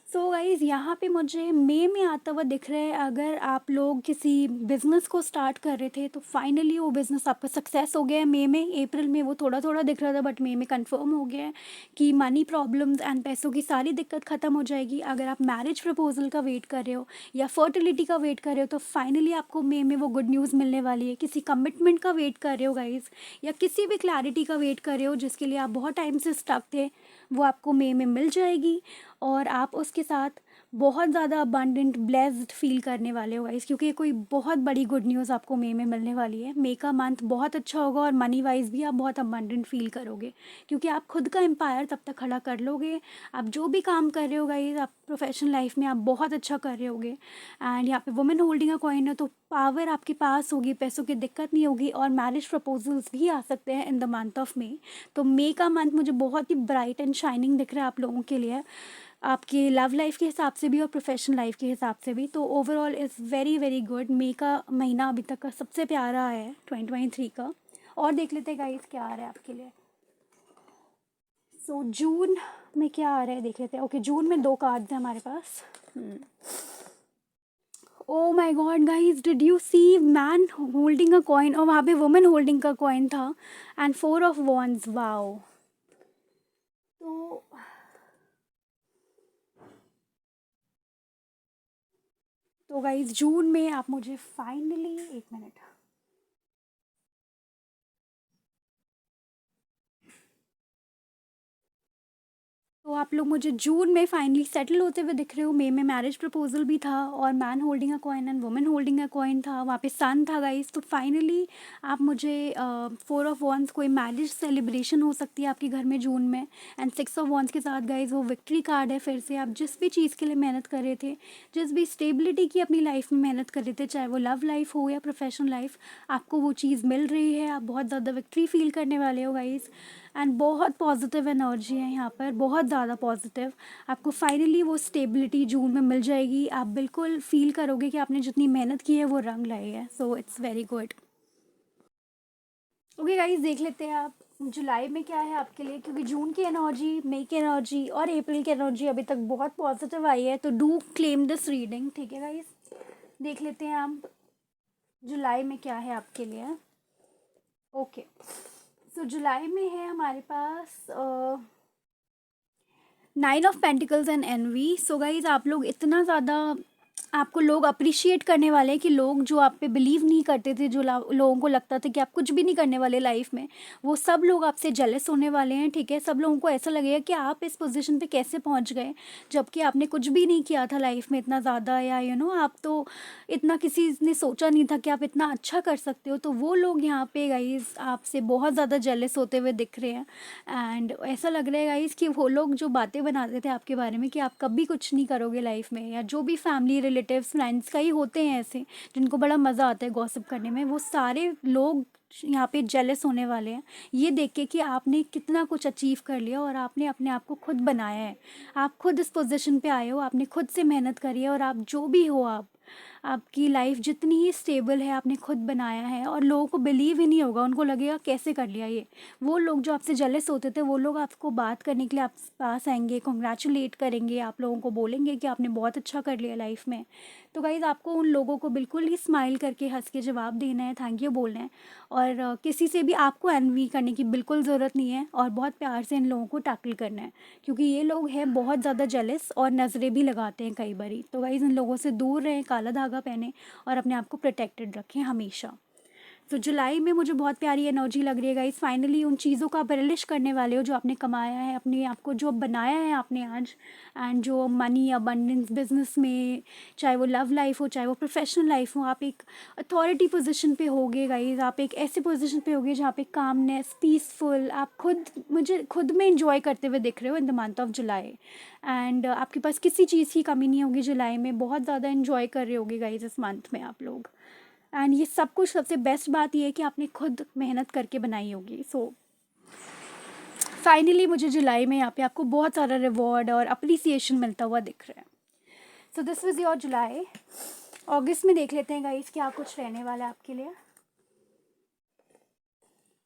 so guys यहाँ पे मुझे मई में आता हुआ दिख रहा है, अगर आप लोग किसी बिज़नेस को स्टार्ट कर रहे थे तो फाइनली वो बिज़नेस आपका सक्सेस हो गया है मई में। अप्रैल में वो थोड़ा थोड़ा दिख रहा था, बट मई में कंफर्म हो गया है कि मनी प्रॉब्लम्स एंड पैसों की सारी दिक्कत ख़त्म हो जाएगी। अगर आप मैरिज प्रपोजल का वेट कर रहे हो या फर्टिलिटी का वेट कर रहे हो, तो फाइनली आपको मई में वो गुड न्यूज़ मिलने वाली है। किसी कमिटमेंट का वेट कर रहे हो गाइज़, या किसी भी क्लैरिटी का वेट कर रहे हो जिसके लिए आप बहुत टाइम से स्टक थे, वो आपको मई में मिल जाएगी, और आप उसके साथ बहुत ज़्यादा अबंडेंट ब्लेस्ड फील करने वाले हो गाइस, क्योंकि ये कोई बहुत बड़ी गुड न्यूज़ आपको मई में मिलने वाली है। मई का मंथ बहुत अच्छा होगा, और मनी वाइज भी आप बहुत अबंडेंट फील करोगे, क्योंकि आप खुद का एम्पायर तब तक खड़ा कर लोगे। आप जो भी काम कर रहे हो गाइस, आप प्रोफेशनल लाइफ में आप बहुत अच्छा कर रहे होगे। एंड यहाँ पे वुमेन होल्डिंग अ कॉइन है, तो पावर आपके पास होगी, पैसों की दिक्कत नहीं होगी, और मैरिज प्रपोजल्स भी आ सकते हैं in the month of May. तो मई का मंथ मुझे बहुत ही ब्राइट एंड शाइनिंग दिख रहा है आप लोगों के लिए, आपकी लव लाइफ के हिसाब से भी और प्रोफेशनल लाइफ के हिसाब से भी। तो overall is very very good. मई का महीना अभी तक का सबसे प्यारा है 2023 का। और देख लेते हैं गाइस क्या आ रहा है आपके लिए। सो जून में क्या आ रहा है देख लेते हैं। ओके, जून में 2 कार्ड्स हैं हमारे पास। Oh my god guys, did you see man holding a coin, और वहाँ पे वुमेन होल्डिंग का कॉइन था, एंड 4 ऑफ वॉन्ड्स। वाओ। तो तो गाइज जून में आप मुझे फाइनली, एक मिनट, तो आप लोग मुझे जून में फाइनली सेटल होते हुए दिख रहे हो। मई में मैरिज प्रपोजल भी था और man holding a coin and women holding a coin था, वहाँ पे सन था गाइस। तो फाइनली आप मुझे 4 ऑफ वंस कोई मैरिज सेलिब्रेशन हो सकती है आपके घर में जून में, एंड 6 ऑफ वंस के साथ गाइस वो विक्ट्री कार्ड है। फिर से आप जिस भी चीज़ के लिए मेहनत कर रहे थे, जिस भी स्टेबिलिटी की अपनी लाइफ में मेहनत कर रहे थे, चाहे वो लव लाइफ हो या प्रोफेशनल लाइफ, आपको वो चीज़ मिल रही है। आप बहुत ज़्यादा विक्ट्री फील करने वाले हो गाइस, एंड बहुत पॉजिटिव एनर्जी है यहाँ पर, बहुत ज़्यादा पॉजिटिव। आपको फाइनली वो स्टेबिलिटी जून में मिल जाएगी। आप बिल्कुल फील करोगे कि आपने जितनी मेहनत की है वो रंग लाई है। So it's very good. Okay guys, देख लेते हैं आप जुलाई में क्या है आपके लिए, क्योंकि जून की एनर्जी, मई की एनर्जी और अप्रैल की एनर्जी अभी तक बहुत पॉजिटिव आई है। तो डू क्लेम दिस रीडिंग, ठीक है गाइस। देख लेते हैं आप जुलाई में क्या है आपके लिए। ओके, सो जुलाई में है हमारे पास 9 of pentacles and envy. So guys, आप लोग इतना ज़्यादा, आपको लोग अप्रिशिएट करने वाले हैं कि लोग जो आप पे बिलीव नहीं करते थे, जो लोगों को लगता था कि आप कुछ भी नहीं करने वाले लाइफ में, वो सब लोग आपसे जेलस होने वाले हैं, ठीक है। सब लोगों को ऐसा लगेगा कि आप इस पोजीशन पे कैसे पहुंच गए, जबकि आपने कुछ भी नहीं किया था लाइफ में इतना ज़्यादा, या आप तो इतना, किसी ने सोचा नहीं था कि आप इतना अच्छा कर सकते हो। तो वो लोग यहाँ पे गाइज आपसे बहुत ज़्यादा जेलस होते हुए दिख रहे हैं। एंड ऐसा लग रहा है गाइज कि वो लोग जो बातें बनाते थे आपके बारे में कि आप कभी कुछ नहीं करोगे लाइफ में, या जो भी फैमिली रिलेटिव्स फ्रेंड्स कई होते हैं ऐसे जिनको बड़ा मज़ा आता है गॉसिप करने में, वो सारे लोग यहाँ पे जेलस होने वाले हैं ये देख के कि आपने कितना कुछ अचीव कर लिया और आपने अपने आप को खुद बनाया है। आप खुद इस पोजीशन पे आए हो, आपने खुद से मेहनत करी है, और आप जो भी हो, आपकी लाइफ जितनी ही स्टेबल है आपने खुद बनाया है, और लोगों को बिलीव ही नहीं होगा, उनको लगेगा कैसे कर लिया ये। वो लोग जो आपसे जेलस होते थे, वो लोग आपको बात करने के लिए आपके पास आएंगे, कॉन्ग्रेचुलेट करेंगे, आप लोगों को बोलेंगे कि आपने बहुत अच्छा कर लिया लाइफ में। तो गाइज़, आपको उन लोगों को बिल्कुल ही स्माइल करके हंस के जवाब देना है, थैंक यू बोलना है। और किसी से भी आपको एनवी करने की बिल्कुल ज़रूरत नहीं है, और बहुत प्यार से इन लोगों को टैकल करना है, क्योंकि ये लोग हैं बहुत ज़्यादा जेलस और नज़रें भी लगाते हैं कई बारी। तो गाइज़, इन लोगों से दूर रहें, काला धागा पहने और अपने आप को प्रोटेक्टेड रखें हमेशा। तो जुलाई में मुझे बहुत प्यारी एनर्जी लग रही है गाइस। फाइनली उन चीज़ों का आप रिलिश करने वाले हो जो आपने कमाया है, अपने आप को जो बनाया है आपने आज, एंड जो मनी अबंडेंस बिजनेस में, चाहे वो लव लाइफ हो चाहे वो प्रोफेशनल लाइफ हो, आप एक अथॉरिटी पोजीशन पे होगे गाइस। आप एक ऐसे पोजीशन पे होगे जहाँ पे कामनेस, पीसफुल, आप खुद, मुझे खुद में इंजॉय करते हुए दिख रहे हो in the month of July. And आपके पास किसी चीज़ की कमी नहीं होगी जुलाई में, बहुत ज़्यादा इंजॉय कर रहे होगे गाइस इस मंथ में आप लोग। एंड ये सब कुछ, सबसे बेस्ट बात ये है कि आपने खुद मेहनत करके बनाई होगी। सो फाइनली मुझे जुलाई में यहाँ पे आपको बहुत सारा रिवॉर्ड और अप्रिसिएशन मिलता हुआ दिख रहा है। सो दिस वाज योर जुलाई। अगस्त में देख लेते हैं गाइस क्या कुछ रहने वाला है आपके लिए।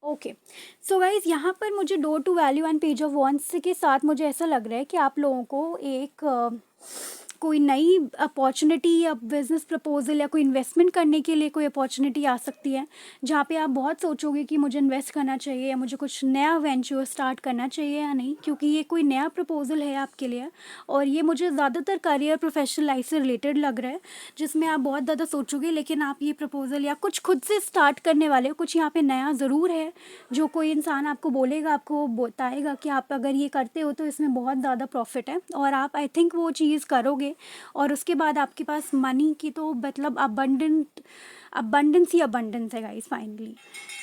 ओके, सो गाइज, यहाँ पर मुझे door to value and page of wands के साथ मुझे ऐसा लग रहा है कि आप लोगों को एक कोई नई अपॉर्चुनिटी या बिज़नेस प्रपोजल या कोई इन्वेस्टमेंट करने के लिए कोई अपॉर्चुनिटी आ सकती है, जहाँ पे आप बहुत सोचोगे कि मुझे इन्वेस्ट करना चाहिए या मुझे कुछ नया वेंचर स्टार्ट करना चाहिए या नहीं, क्योंकि ये कोई नया प्रपोजल है आपके लिए। और ये मुझे ज़्यादातर करियर प्रोफेशनल लाइफ से रिलेटेड लग रहा है, जिसमें आप बहुत ज़्यादा सोचोगे, लेकिन आप ये प्रपोजल या कुछ खुद से स्टार्ट करने वाले हो। कुछ यहाँ पे नया ज़रूर है जो कोई इंसान आपको बोलेगा, आपको बताएगा कि आप अगर ये करते हो तो इसमें बहुत ज़्यादा प्रॉफिट है, और आप आई थिंक वो चीज़ करोगे, और उसके बाद आपके पास मनी की तो मतलब अबंडेंस ही अबंडेंस है गाइस फाइनली।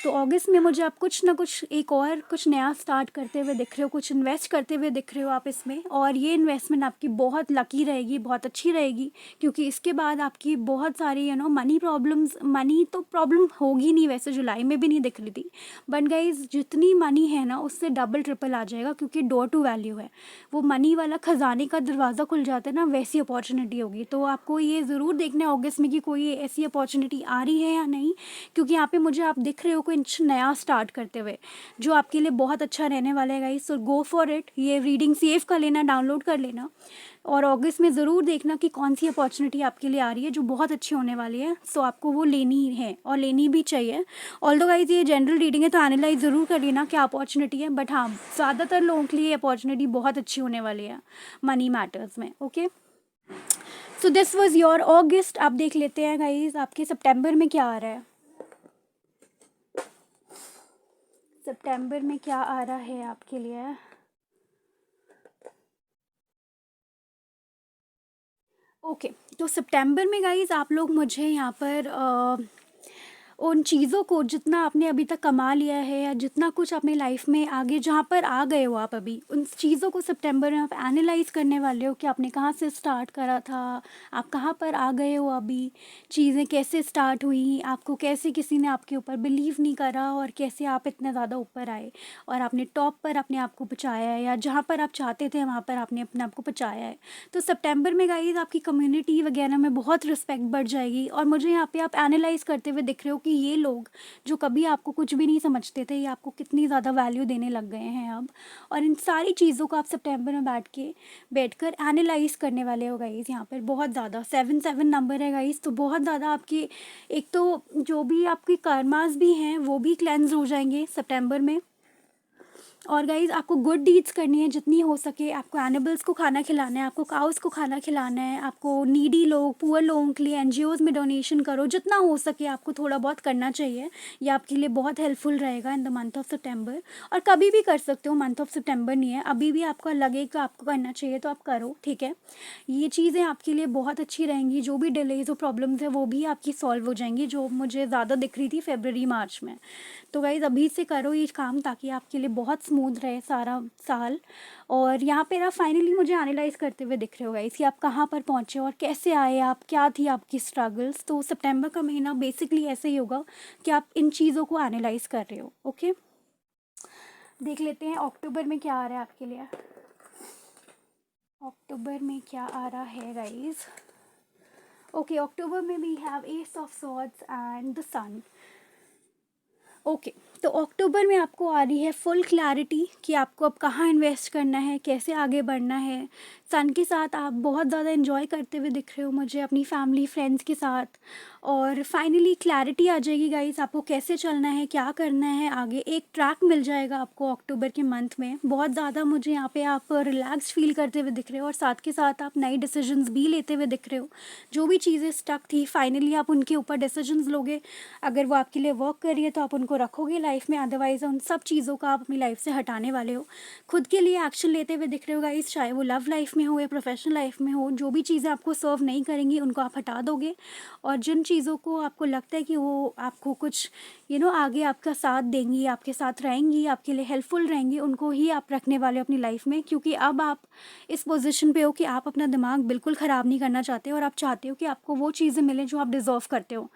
तो अगस्त में मुझे आप कुछ ना कुछ एक और कुछ नया स्टार्ट करते हुए दिख रहे हो, कुछ इन्वेस्ट करते हुए दिख रहे हो आप इसमें, और ये इन्वेस्टमेंट आपकी बहुत लकी रहेगी, बहुत अच्छी रहेगी, क्योंकि इसके बाद आपकी बहुत सारी मनी प्रॉब्लम्स, मनी तो प्रॉब्लम होगी नहीं, वैसे जुलाई में भी नहीं दिख रही थी, बट गाइज जितनी मनी है ना उससे डबल ट्रिपल आ जाएगा, क्योंकि डोर टू वैल्यू है, वो मनी वाला खजाने का दरवाज़ा खुल जाता है ना, वैसी अपॉर्चुनिटी होगी। तो आपको ये ज़रूर देखना है अगस्त में कि कोई ऐसी अपॉर्चुनिटी आ रही है या नहीं, क्योंकि यहाँ पे मुझे आप दिख रहे हो कुछ नया स्टार्ट करते हुए जो आपके लिए बहुत अच्छा रहने वाला है guys. So go for it, ये रीडिंग सेव कर लेना, डाउनलोड कर लेना, और अगस्त में ज़रूर देखना कि कौन सी अपॉर्चुनिटी आपके लिए आ रही है जो बहुत अच्छी होने वाली है। सो आपको वो लेनी है और लेनी भी चाहिए। ऑल्दो गाइस ये जनरल रीडिंग है, तो एनालाइज ज़रूर कर लेना क्या अपॉर्चुनिटी है, बट हाँ, ज़्यादातर लोगों के लिए अपॉर्चुनिटी बहुत अच्छी होने वाली है मनी मैटर्स में। Okay, so this was your August. आप देख लेते हैं गाइज आपके सितंबर में क्या आ रहा है। सितंबर में क्या आ रहा है आपके लिए। ओके, तो सितंबर में गाइज़ आप लोग मुझे यहाँ पर उन चीज़ों को जितना आपने अभी तक कमा लिया है या जितना कुछ अपनी लाइफ में आगे जहाँ पर आ गए हो आप अभी, उन चीज़ों को सितंबर में आप एनालाइज़ करने वाले हो कि आपने कहाँ से स्टार्ट करा था, आप कहाँ पर आ गए हो अभी, चीज़ें कैसे स्टार्ट हुई, आपको कैसे किसी ने आपके ऊपर बिलीव नहीं करा और कैसे आप इतने ज़्यादा ऊपर आए और आपने टॉप पर अपने आप को पहुँचाया है या जहाँ पर आप चाहते थे वहाँ पर आपने अपने आप को पहुँचाया है। तो सितंबर में गाइज़ आपकी कम्युनिटी वगैरह में बहुत रिस्पेक्ट बढ़ जाएगी और मुझे यहाँ पे आप एनालाइज़ करते हुए दिख रहे हो कि ये लोग जो कभी आपको कुछ भी नहीं समझते थे, ये आपको कितनी ज़्यादा वैल्यू देने लग गए हैं अब। और इन सारी चीज़ों को आप सितंबर में बैठकर एनालाइज़ करने वाले हो गाइज़। यहाँ पर बहुत ज़्यादा 7 नंबर है गाइज़, तो बहुत ज़्यादा आपकी एक तो जो भी आपकी कर्मास भी हैं वो भी क्लेंज हो जाएंगे सितंबर में। और गाइज़ आपको गुड डीड्स करनी है जितनी हो सके। आपको एनिमल्स को खाना खिलाना है, आपको काउस को खाना खिलाना है, आपको नीडी लोग, पुअर लोगों के लिए एनजीओज़ में डोनेशन करो, जितना हो सके आपको थोड़ा बहुत करना चाहिए। ये आपके लिए बहुत हेल्पफुल रहेगा इन द मंथ ऑफ सितंबर। और कभी भी कर सकते हो, मंथ ऑफ सितंबर नहीं है, अभी भी आपको लगे कि आपको करना चाहिए तो आप करो, ठीक है। ये चीज़ें आपके लिए बहुत अच्छी रहेंगी। जो भी डिलेज और प्रॉब्लम्स है वो भी आपकी सॉल्व हो जाएंगी, जो मुझे ज़्यादा दिख रही थी फरवरी मार्च में। तो गाइज़ अभी से करो ये काम ताकि आपके लिए बहुत स्मूथ रहे सारा साल। और यहाँ पे आप फाइनली मुझे एनालाइज़ करते हुए दिख रहे हो गाइज़ कि आप कहाँ पर पहुँचे और कैसे आए आप, क्या थी आपकी स्ट्रगल्स। तो सितंबर का महीना बेसिकली ऐसे ही होगा कि आप इन चीज़ों को एनालाइज़ कर रहे हो। ओके, देख लेते हैं अक्टूबर में क्या आ रहा है आपके लिए। अक्टूबर में क्या आ रहा है गाइज़। ओके, अक्टूबर में we have ace of swords and the sun. Okay, तो अक्टूबर में आपको आ रही है फुल क्लैरिटी कि आपको अब कहाँ इन्वेस्ट करना है, कैसे आगे बढ़ना है। सन के साथ आप बहुत ज़्यादा इन्जॉय करते हुए दिख रहे हो मुझे अपनी फैमिली फ्रेंड्स के साथ। और फाइनली क्लैरिटी आ जाएगी गाइस, आपको कैसे चलना है, क्या करना है आगे, एक ट्रैक मिल जाएगा आपको अक्टूबर के मंथ में। बहुत ज़्यादा मुझे यहाँ पे आप रिलैक्स फील करते हुए दिख रहे हो और साथ के साथ आप नई डिसीजंस भी लेते हुए दिख रहे हो। जो भी चीज़ें स्टक थी फाइनली आप उनके ऊपर डिसीजंस लोगे। अगर वो आपके लिए वर्क कर रही है तो आप उनको रखोगे लाइफ में, अदरवाइज उन सब चीज़ों का आप अपनी लाइफ से हटाने वाले हो। खुद के लिए एक्शन लेते हुए दिख रहे हो गाइस, चाहे वो लव लाइफ में हो या प्रोफेशनल लाइफ में हो। जो भी चीज़ें आपको सर्व नहीं करेंगी उनको आप हटा दोगे और जिन चीज़ों को आपको लगता है कि वो आपको कुछ आगे आपका साथ देंगी, आपके साथ रहेंगी, आपके लिए हेल्पफुल रहेंगी, उनको ही आप रखने वाले हो अपनी लाइफ में। क्योंकि अब आप इस पोजीशन पे हो कि आप अपना दिमाग बिल्कुल ख़राब नहीं करना चाहते और आप चाहते हो कि आपको वो चीज़ें मिलें जो आप डिज़र्व करते हो।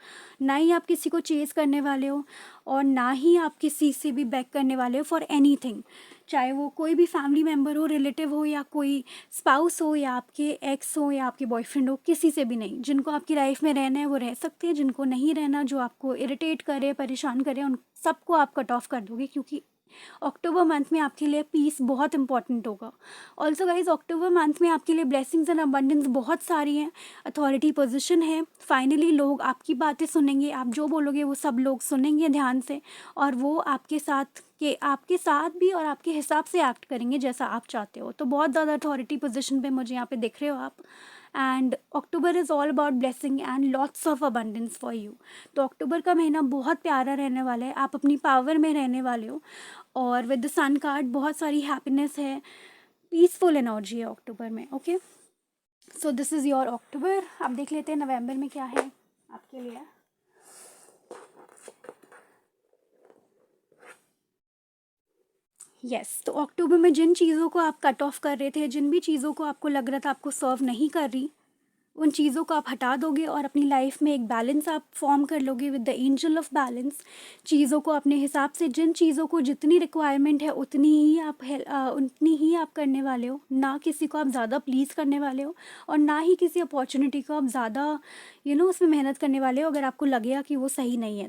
ना ही आप किसी को चेज़ करने वाले हो और ना ही आप किसी से भी बैक करने वाले हो फॉर एनीथिंग, चाहे वो कोई भी फैमिली मेम्बर हो, रिलेटिव हो या कोई स्पाउस हो या आपके एक्स हो या आपके बॉयफ्रेंड हो, किसी से भी नहीं। जिनको आपकी लाइफ में रहना है वो रह सकते हैं, जिनको नहीं रहना, जो आपको इरिटेट करे, परेशान करे, उन सबको आप कट ऑफ कर दोगे। क्योंकि अक्टूबर मंथ में आपके लिए पीस बहुत इंपॉर्टेंट होगा। ऑल्सो गाइज अक्टूबर मंथ में आपके लिए ब्लेसिंग्स एंड अबंडेंस बहुत सारी हैं। अथॉरिटी पोजीशन है, फाइनली लोग आपकी बातें सुनेंगे, आप जो बोलोगे वो सब लोग सुनेंगे ध्यान से और वो आपके साथ भी और आपके हिसाब से एक्ट करेंगे जैसा आप चाहते हो। तो बहुत ज़्यादा अथॉरिटी पोजीशन पे मुझे यहाँ पे दिख रहे हो आप। And October is all about blessing and lots of abundance for you. तो अक्टूबर का महीना बहुत प्यारा रहने वाला है, आप अपनी पावर में रहने वाले हो और विद द सन कार्ड बहुत सारी हैप्पीनेस है, पीसफुल एनर्जी है अक्टूबर में। Okay, so this is your October. अब देख लेते हैं नवंबर में क्या है आपके लिए। तो अक्टूबर में जिन चीज़ों को आप कट ऑफ कर रहे थे, जिन भी चीज़ों को आपको लग रहा था आपको सर्व नहीं कर रही, उन चीज़ों को आप हटा दोगे और अपनी लाइफ में एक बैलेंस आप फॉर्म कर लोगे with the angel of balance. चीज़ों को अपने हिसाब से, जिन चीज़ों को जितनी रिक्वायरमेंट है उतनी ही आप करने वाले हो। ना किसी को आप ज़्यादा प्लीज़ करने वाले हो और ना ही किसी अपॉर्चुनिटी को आप ज़्यादा उसमें मेहनत करने वाले हो अगर आपको लगेगा कि वो सही नहीं है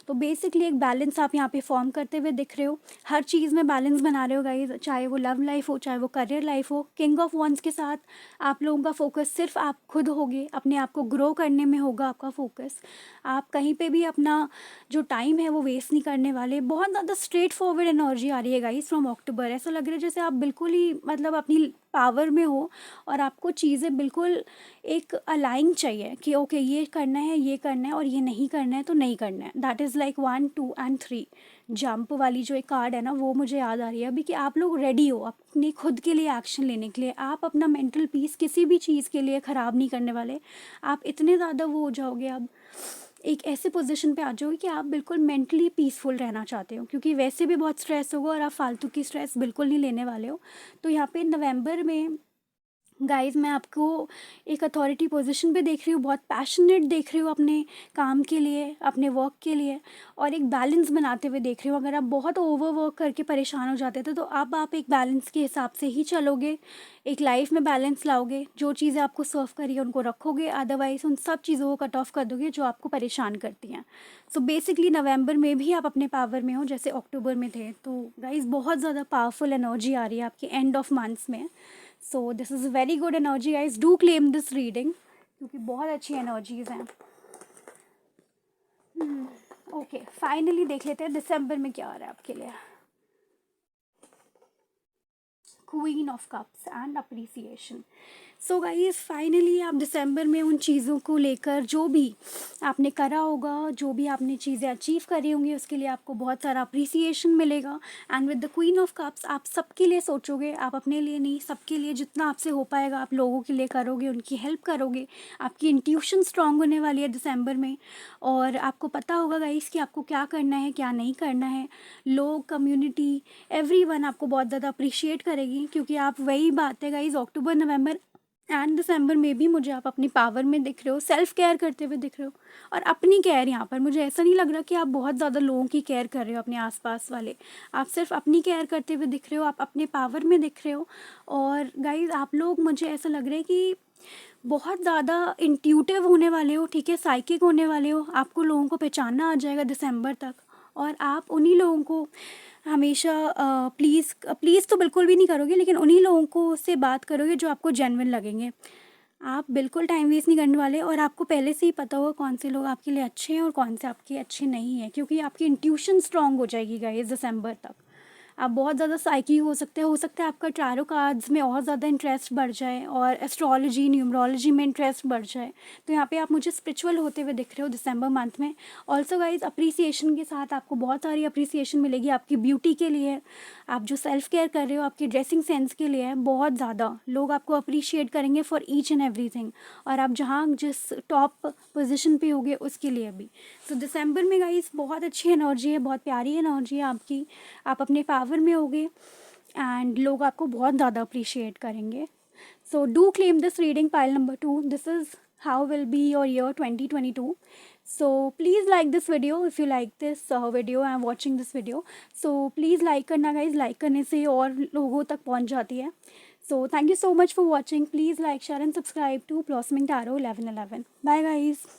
तो बेसिकली एक बैलेंस आप यहाँ पे फॉर्म करते हुए दिख रहे हो। हर चीज़ में बैलेंस बना रहे हो गाइज, चाहे वो लव लाइफ हो, चाहे वो करियर लाइफ हो। किंग ऑफ वंस के साथ आप लोगों का फोकस सिर्फ आप खुद होगे, अपने आप को ग्रो करने में होगा आपका फोकस। आप कहीं पे भी अपना जो टाइम है वो वेस्ट नहीं करने वाले। बहुत ज़्यादा स्ट्रेट फॉरवर्ड एनर्जी आ रही है गाइस फ्रॉम अक्टूबर। ऐसा लग रहा है जैसे आप बिल्कुल ही अपनी पावर में हो और आपको चीज़ें बिल्कुल एक अलाइन चाहिए कि ओके ये करना है, ये करना है और ये नहीं करना है तो नहीं करना है। That is like 1 2 and 3 jump वाली जो एक कार्ड है ना, वो मुझे याद आ रही है अभी कि आप लोग रेडी हो अपने खुद के लिए एक्शन लेने के लिए। आप अपना मेंटल पीस किसी भी चीज़ के लिए ख़राब नहीं करने वाले। आप इतने ज़्यादा वो हो जाओगे, अब एक ऐसे पोजीशन पे आ जाओगे कि आप बिल्कुल मेंटली पीसफुल रहना चाहते हो, क्योंकि वैसे भी बहुत स्ट्रेस होगा और आप फालतू की स्ट्रेस बिल्कुल नहीं लेने वाले हो। तो यहाँ पे नवंबर में गाइस मैं आपको एक अथॉरिटी पोजीशन पे देख रही हूँ, बहुत पैशनेट देख रही हूँ अपने काम के लिए, अपने वर्क के लिए, और एक बैलेंस बनाते हुए देख रही हूँ। अगर आप बहुत ओवर वर्क करके परेशान हो जाते थे तो अब आप एक बैलेंस के हिसाब से ही चलोगे, एक लाइफ में बैलेंस लाओगे, जो चीज़ें आपको सर्व करी है उनको रखोगे, अदरवाइज़ उन सब चीज़ों को कट ऑफ कर दोगे जो आपको परेशान करती हैं। सो बेसिकली नवंबर में भी आप अपने पावर में हो जैसे अक्टूबर में थे। तो गाइस बहुत ज़्यादा पावरफुल एनर्जी आ रही है आपके एंड ऑफ मंथ्स में। सो this is very good energy guys, do claim this reading क्योंकि बहुत अच्छी एनर्जीज हैं। ओके फाइनली देख लेते हैं दिसंबर में क्या आ रहा है आपके लिए। Queen of cups and appreciation. So guys finally आप दिसंबर में उन चीज़ों को लेकर जो भी आपने करा होगा, जो भी आपने चीज़ें अचीव करी होंगी, उसके लिए आपको बहुत सारा अप्रिसिएशन मिलेगा। And with the queen of cups आप सबके लिए सोचोगे, आप अपने लिए नहीं, सबके लिए जितना आपसे हो पाएगा आप लोगों के लिए करोगे, उनकी हेल्प करोगे। आपकी इंट्यूशन स्ट्रांग होने वाली है दिसंबर में, और आपको पता होगा गाइस कि आपको क्या करना है क्या नहीं करना है। लोग, कम्युनिटी, एवरीवन आपको बहुत ज़्यादा अप्रिशिएट करेगी, क्योंकि आप, वही बात है गाइस, अक्टूबर नवंबर एंड दिसंबर में भी मुझे आप अपनी पावर में दिख रहे हो, सेल्फ केयर करते हुए दिख रहे हो। और अपनी केयर, यहाँ पर मुझे ऐसा नहीं लग रहा कि आप बहुत ज़्यादा लोगों की केयर कर रहे हो, अपने आसपास वाले, आप सिर्फ अपनी केयर करते हुए दिख रहे हो, आप अपने पावर में दिख रहे हो। और गाइज आप लोग, मुझे ऐसा लग रहा है कि बहुत ज़्यादा इंट्यूटिव होने वाले हो, ठीक है, साइकिक होने वाले हो। आपको लोगों को पहचानना आ जाएगा दिसंबर तक, और आप उन्हीं लोगों को हमेशा प्लीज़ प्लीज़ तो बिल्कुल भी नहीं करोगे, लेकिन उन्हीं लोगों को से बात करोगे जो आपको जेन्युइन लगेंगे। आप बिल्कुल टाइम वेस्ट नहीं करने वाले, और आपको पहले से ही पता होगा कौन से लोग आपके लिए अच्छे हैं और कौन से आपके अच्छे नहीं हैं, क्योंकि आपकी इंट्यूशन स्ट्रांग हो जाएगी गाइस दिसंबर तक। आप बहुत ज़्यादा साइकी हो सकते हैं आपका टैरो कार्ड्स में और ज़्यादा इंटरेस्ट बढ़ जाए, और एस्ट्रोलॉजी, न्यूमरोलॉजी में इंटरेस्ट बढ़ जाए। तो यहाँ पे आप मुझे स्पिरिचुअल होते हुए दिख रहे हो दिसंबर मंथ में। ऑल्सो गाइज अप्रिसिएशन के साथ आपको बहुत सारी अप्रिसिएशन मिलेगी आपकी ब्यूटी के लिए, आप जो सेल्फ केयर कर रहे हो, आपकी ड्रेसिंग सेंस के लिए। बहुत ज़्यादा लोग आपको अप्रिशिएट करेंगे फॉर ईच एंड एवरीथिंग, और आप जहाँ जिस टॉप पोजीशन पे होगे उसके लिए भी। तो दिसंबर में गाइस बहुत अच्छी एनर्जी है, बहुत प्यारी एनर्जी है आपकी। आप अपने पावर में होगे एंड लोग आपको बहुत ज़्यादा अप्रिशिएट करेंगे। So do claim this reading pile number 2। This is how will be your year 2022. So please like this video if you like this video and watching this video. So please like करना guys, like करने से और लोगों तक पहुंच जाती है। So thank you so much for watching. Please like, share and subscribe to Blossoming Tarot 1111. Bye guys.